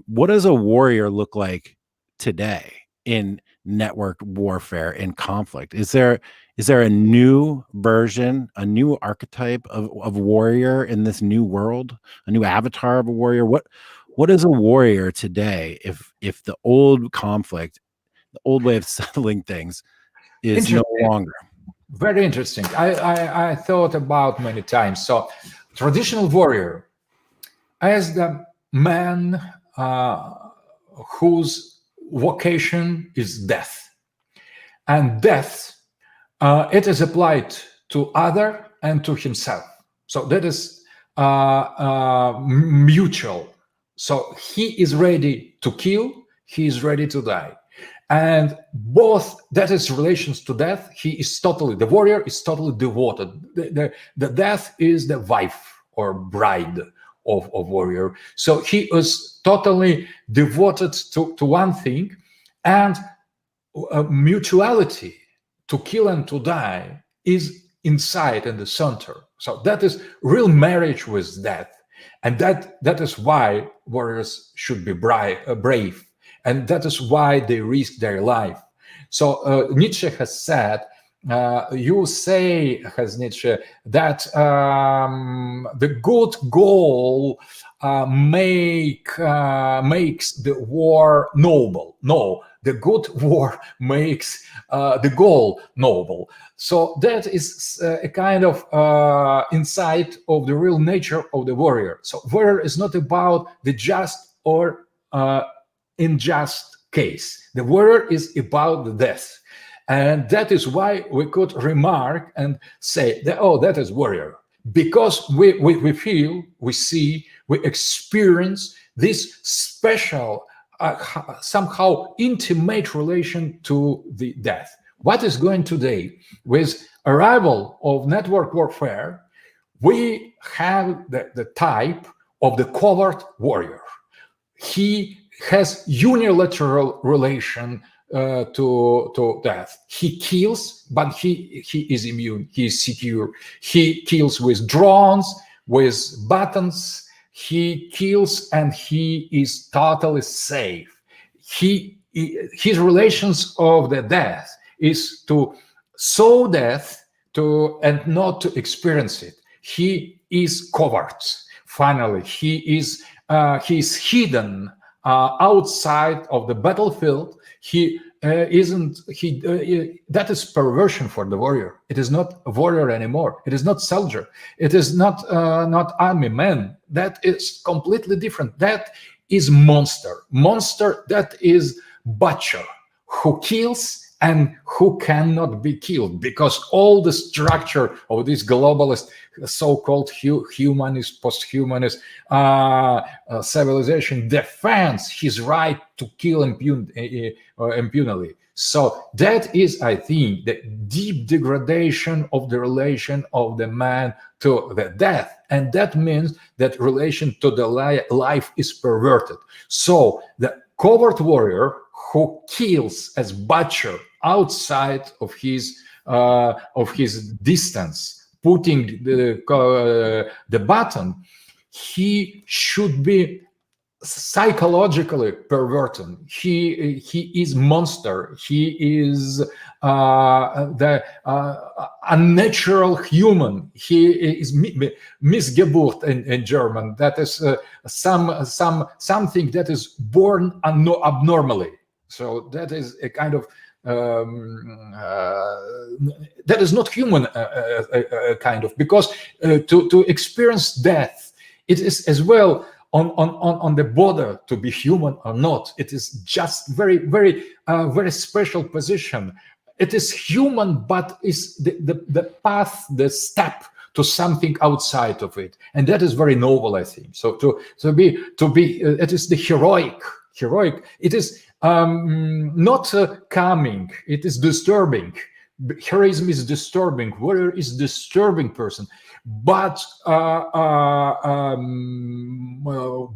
What does a warrior look like today in networked warfare, in conflict? Is there a new version, a new archetype of warrior in this new world, a new avatar of a warrior? What is a warrior today if the old conflict, the old way of settling things is no longer?
Very interesting. I thought about many times. So traditional warrior as the man whose vocation is death. And death, it is applied to other and to himself. So that is mutual. So he is ready to kill, he is ready to die. And both, that is relations to death. He is totally, the warrior is totally devoted. The death is the wife or bride of warrior. So he is totally devoted to one thing, and mutuality, to kill and to die, is inside in the center. So that is real marriage with death. And that is why warriors should be brave. And that is why they risk their life. So Nietzsche has said, you say, has Nietzsche, that the good goal makes the war noble. No, the good war makes the goal noble. So that is a kind of insight of the real nature of the warrior. So warrior is not about the just or unjust case. The warrior is about the death. And that is why we could remark and say that, oh, that is warrior. Because we feel, we see, we experience this special, somehow intimate relation to the death. What is going today? With arrival of network warfare, we have the type of the covert warrior. He has unilateral relation to death. He kills, but he is immune. He is secure. He kills with drones, with buttons. He kills and he is totally safe. His relations of the death is to sow death and not to experience it. He is covert. Finally, he is hidden outside of the battlefield. That is perversion for the warrior. It is not a warrior anymore. It is not soldier. It is not army man. That is completely different. That is monster. Monster, that is butcher, who kills and who cannot be killed, because all the structure of this globalist, so-called humanist, post-humanist civilization defends his right to kill impunity. So that is, I think, the deep degradation of the relation of the man to the death. And that means that relation to the life is perverted. So the covert warrior who kills as butcher outside of his distance, putting the button, he should be psychologically perverted. He is monster. He is the unnatural human. He is Missgeburt in German. That is something that is born abnormally. So that is a kind of that is not human, kind of, because to experience death, it is as well on the border to be human or not. It is just very special position. It is human, but is the path, the step to something outside of it, and that is very noble, I think. So to be it is the heroic. It is not calming. It is disturbing. Heroism is disturbing. Warrior is disturbing person, but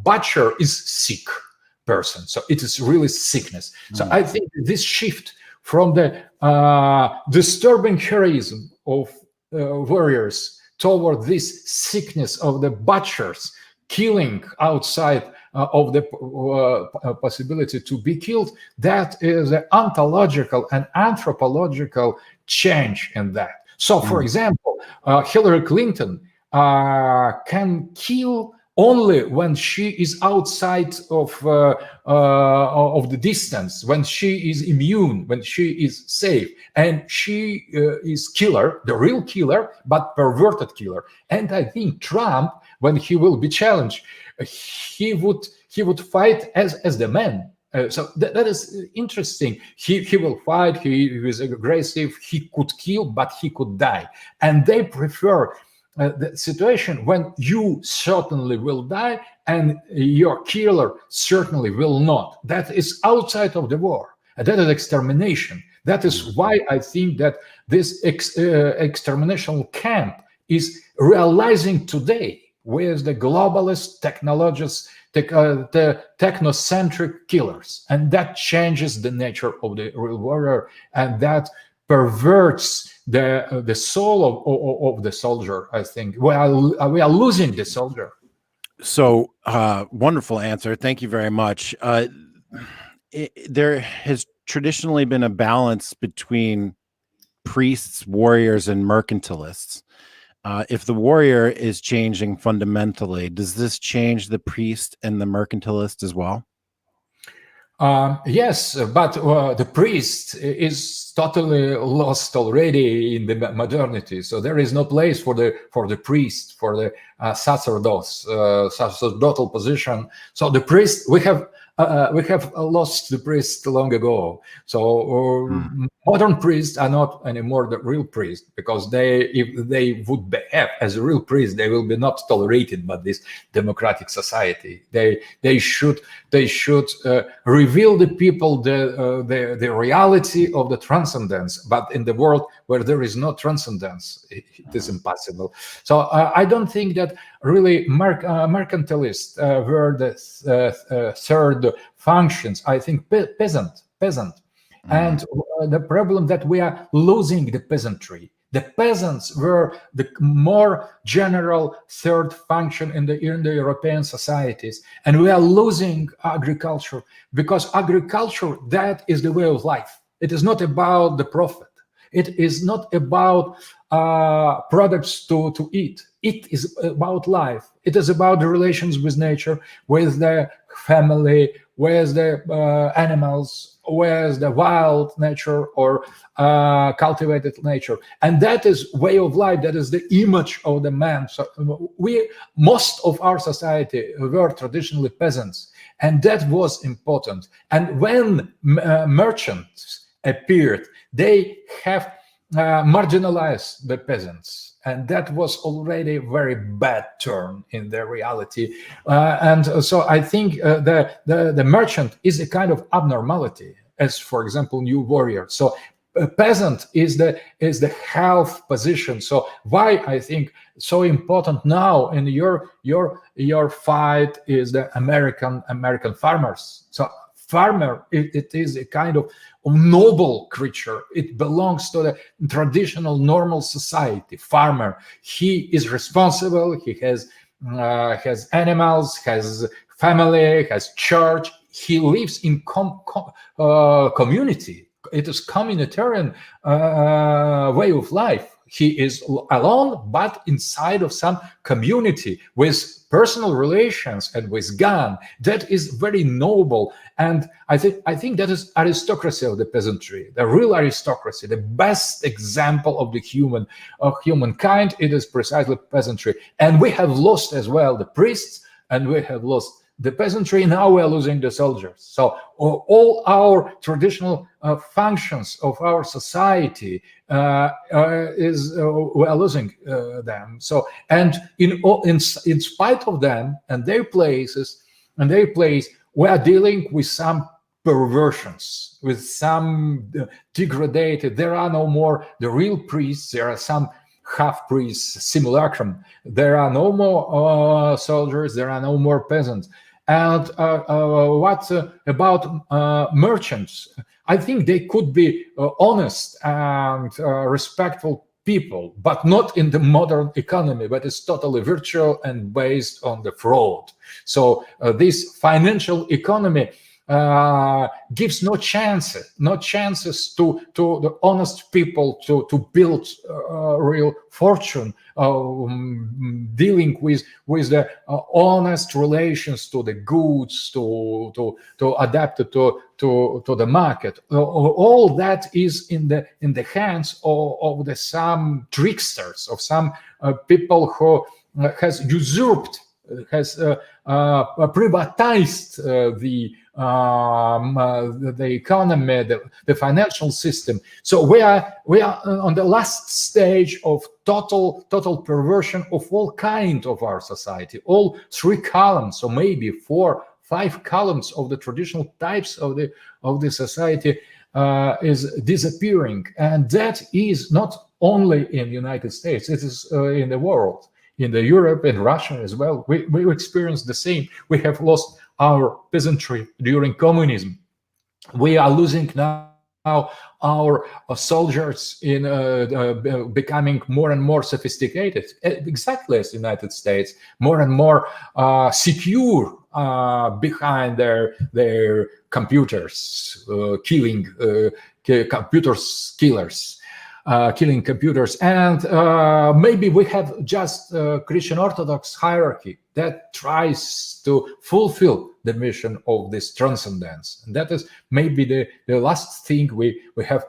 butcher is sick person. So it is really sickness. So I think this shift from the disturbing heroism of warriors toward this sickness of the butchers, killing outside of the possibility to be killed, that is an ontological and anthropological change in that. So, for example, Hillary Clinton can kill only when she is outside of the distance, when she is immune, when she is safe, and she is killer, the real killer, but perverted killer. And I think Trump, when he will be challenged, he would fight as the man. So that is interesting. He will fight. He is aggressive. He could kill, but he could die. And they prefer the situation when you certainly will die and your killer certainly will not. That is outside of the war. And that is extermination. That is why I think that this extermination camp is realizing today with the globalist technologists, the technocentric killers. And that changes the nature of the real warrior, and that perverts the soul of the soldier. I think we are losing the soldier.
So wonderful answer. Thank you very much. There has traditionally been a balance between priests, warriors, and mercantilists. If the warrior is changing fundamentally, does this change the priest and the mercantilist as well?
Yes, but the priest is totally lost already in the modernity. So there is no place for the priest, for the sacerdotal position. So the priest, we have lost the priest long ago. So modern priests are not anymore the real priest, because if they would behave as a real priest, they will be not tolerated by this democratic society. They should reveal the people the reality of the transcendence. But in the world where there is no transcendence, it is impossible. So I don't think that really mercantilists were the third functions. I think peasant. And the problem that we are losing the peasantry. The peasants were the more general third function in the European societies, and we are losing agriculture, because agriculture, that is the way of life. It is not about the profit. It is not about products to eat. It is about life. It is about the relations with nature, with the family, with the animals, with the wild nature or cultivated nature. And that is way of life. That is the image of the man. So most of our society were traditionally peasants, and that was important. And when merchants appeared, they have marginalized the peasants. And that was already a very bad turn in their reality. And so I think the merchant is a kind of abnormality, as, for example, new warrior. So a peasant is the health position. So why I think so important now in your fight is the American farmers. So farmer, it is a kind of noble creature. It belongs to the traditional normal society. Farmer, he is responsible. He has animals, has family, has church. He lives in community. It is communitarian way of life. He is alone, but inside of some community with personal relations and with gun. that is very noble. And I think that is aristocracy of the peasantry, the real aristocracy, the best example of the humankind. It is precisely peasantry. And we have lost as well the priests, and we have lost the peasantry. Now we are losing the soldiers. So all our traditional functions of our society we are losing them. So, and in spite of them and their place, we are dealing with some perversions, with some degraded. There are no more the real priests. There are some half-priests, simulacrum. There are no more soldiers. There are no more peasants. And what about merchants? I think they could be honest and respectful people, but not in the modern economy, but it's totally virtual and based on the fraud. So this financial economy gives no chances to the honest people to build real fortune, dealing with the honest relations to the goods, to adapt it to the market. All that is in the hands of some tricksters, of some people who has usurped, has privatized the economy, the financial system. So we are on the last stage of total perversion of all kind of our society. All three columns, or maybe 4, 5 columns of the traditional types of the society is disappearing, and that is not only in the United States. It is in the world. In the Europe and Russia as well, we experience the same. We have lost our peasantry during communism. We are losing now our soldiers in becoming more and more sophisticated, exactly as the United States, more and more secure behind their computers, killing computers. And maybe we have just Christian Orthodox hierarchy that tries to fulfill the mission of this transcendence. And that is maybe the last thing we have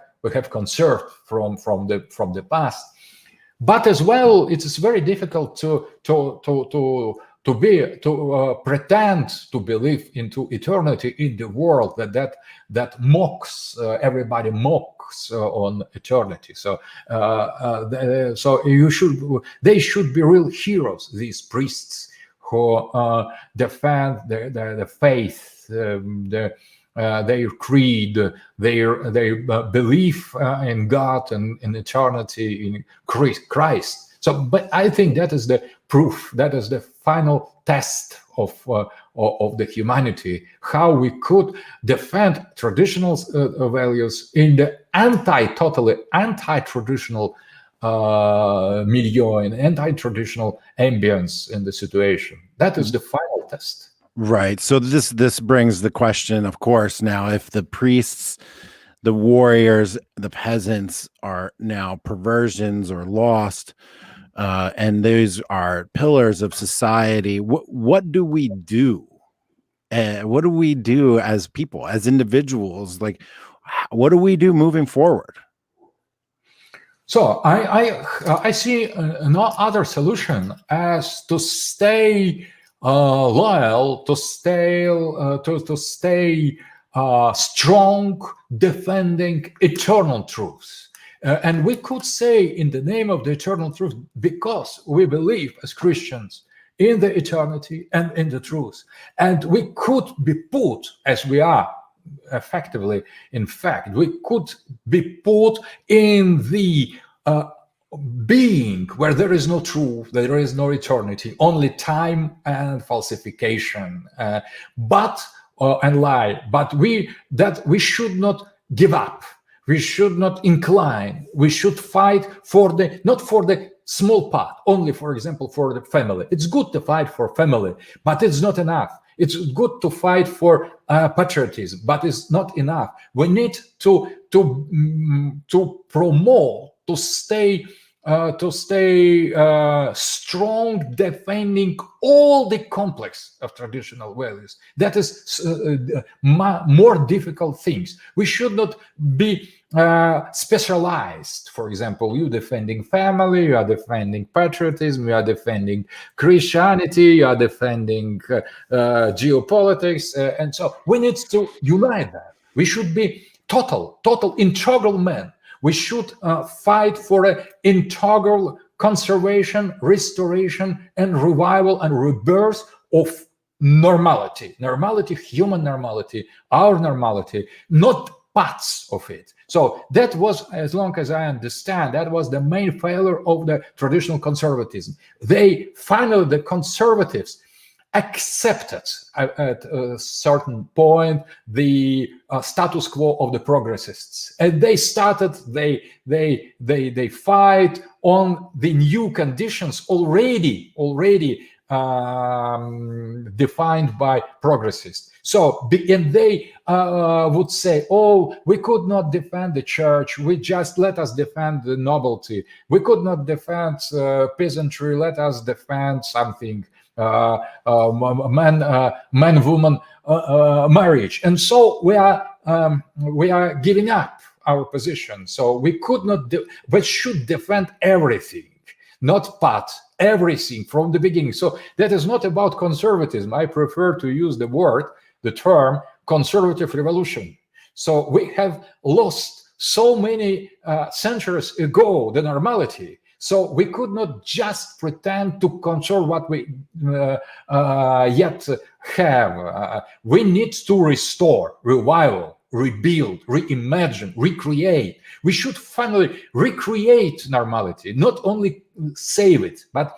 conserved from the past. But as well, it is very difficult to pretend to believe into eternity in the world that mocks, everybody mocks on eternity. So they should be real heroes, these priests who defend the faith, their creed, their belief in God and in eternity in Christ. So, but I think that is the proof, that is the final test of the humanity, how we could defend traditional values in the totally anti-traditional milieu and anti-traditional ambience in the situation. That is the final test.
Right. So this brings the question, of course, now if the priests, the warriors, the peasants are now perversions or lost, and those are pillars of society, what do we do? What do we do as people, as individuals? Like, what do we do moving forward?
So I see no other solution as to stay loyal, to stay strong, defending eternal truth. And we could say in the name of the eternal truth, because we believe as Christians in the eternity and in the truth. And we could be put, as we are effectively, in fact, we could be put in the being where there is no truth, there is no eternity, only time and falsification, and lie. But we should not give up. We should not incline. We should fight not for the small part, only, for example, for the family. It's good to fight for family, but it's not enough. It's good to fight for patriotism, but it's not enough. We need to promote, to stay strong, defending all the complex of traditional values. That is more difficult things. We should not be specialized. For example, you defending family, you are defending patriotism, you are defending Christianity, you are defending geopolitics, and so we need to unite that. We should be total integral men. We should fight for an integral conservation, restoration, and revival and rebirth of normality, human normality, our normality, not parts of it. So that was, as long as I understand, that was the main failure of the traditional conservatism. The conservatives accepted at a certain point the status quo of the progressists, and they fight on the new conditions already defined by progressists. So, and they would say, oh, we could not defend the church, let us defend the nobility. We could not defend peasantry, let us defend something, man-woman marriage. And so we are giving up our position. So we could not, we should defend everything, not part, everything from the beginning. So that is not about conservatism. I prefer to use the term conservative revolution. So we have lost so many centuries ago the normality. So we could not just pretend to control what we yet have. We need to restore, revival, rebuild, reimagine, recreate. We should finally recreate normality, not only save it, but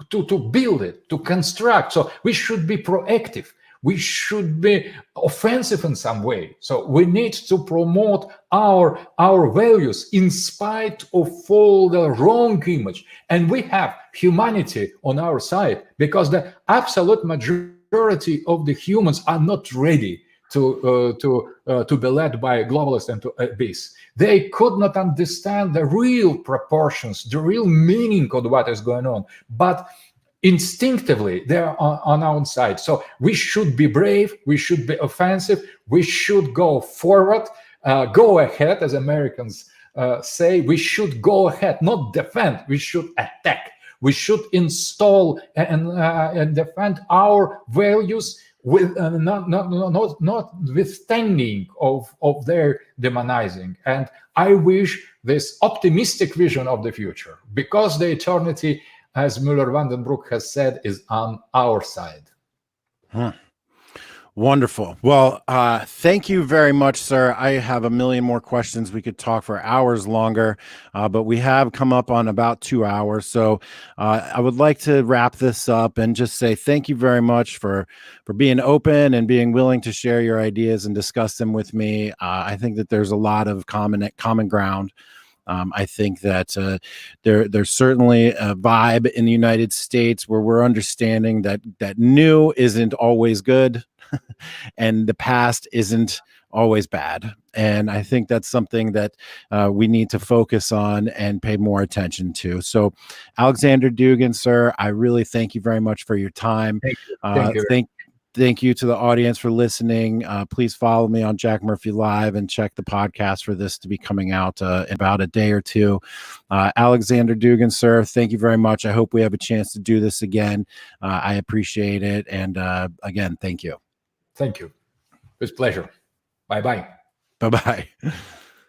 to build it, to construct. So we should be proactive. We should be offensive in some way. So we need to promote our values in spite of all the wrong image. And we have humanity on our side, because the absolute majority of the humans are not ready to be led by globalists and to abyss. They could not understand the real proportions, the real meaning of what is going on. But instinctively, they're on our side. So we should be brave, we should be offensive, we should go forward, go ahead, as Americans say. We should go ahead, not defend, we should attack. We should install and defend our values with notwithstanding of their demonizing. And I wish this optimistic vision of the future, because the eternity, as Müller-Vandenbroek has said, is on our side.
Wonderful. Well, thank you very much, sir. I have a million more questions. We could talk for hours longer, but we have come up on about 2 hours. So I would like to wrap this up and just say thank you very much for being open and being willing to share your ideas and discuss them with me. I think that there's a lot of common ground. I think that there's certainly a vibe in the United States where we're understanding that new isn't always good and the past isn't always bad. And I think that's something that we need to focus on and pay more attention to. So, Aleksandr Dugin, sir, I really thank you very much for your time.
Thank you.
Thank you to the audience for listening. Please follow me on Jack Murphy Live and check the podcast for this to be coming out in about a day or two. Aleksandr Dugin, sir, thank you very much. I hope we have a chance to do this again. I appreciate it. And again, thank you.
Thank you. It was a pleasure. Bye-bye.
Bye-bye.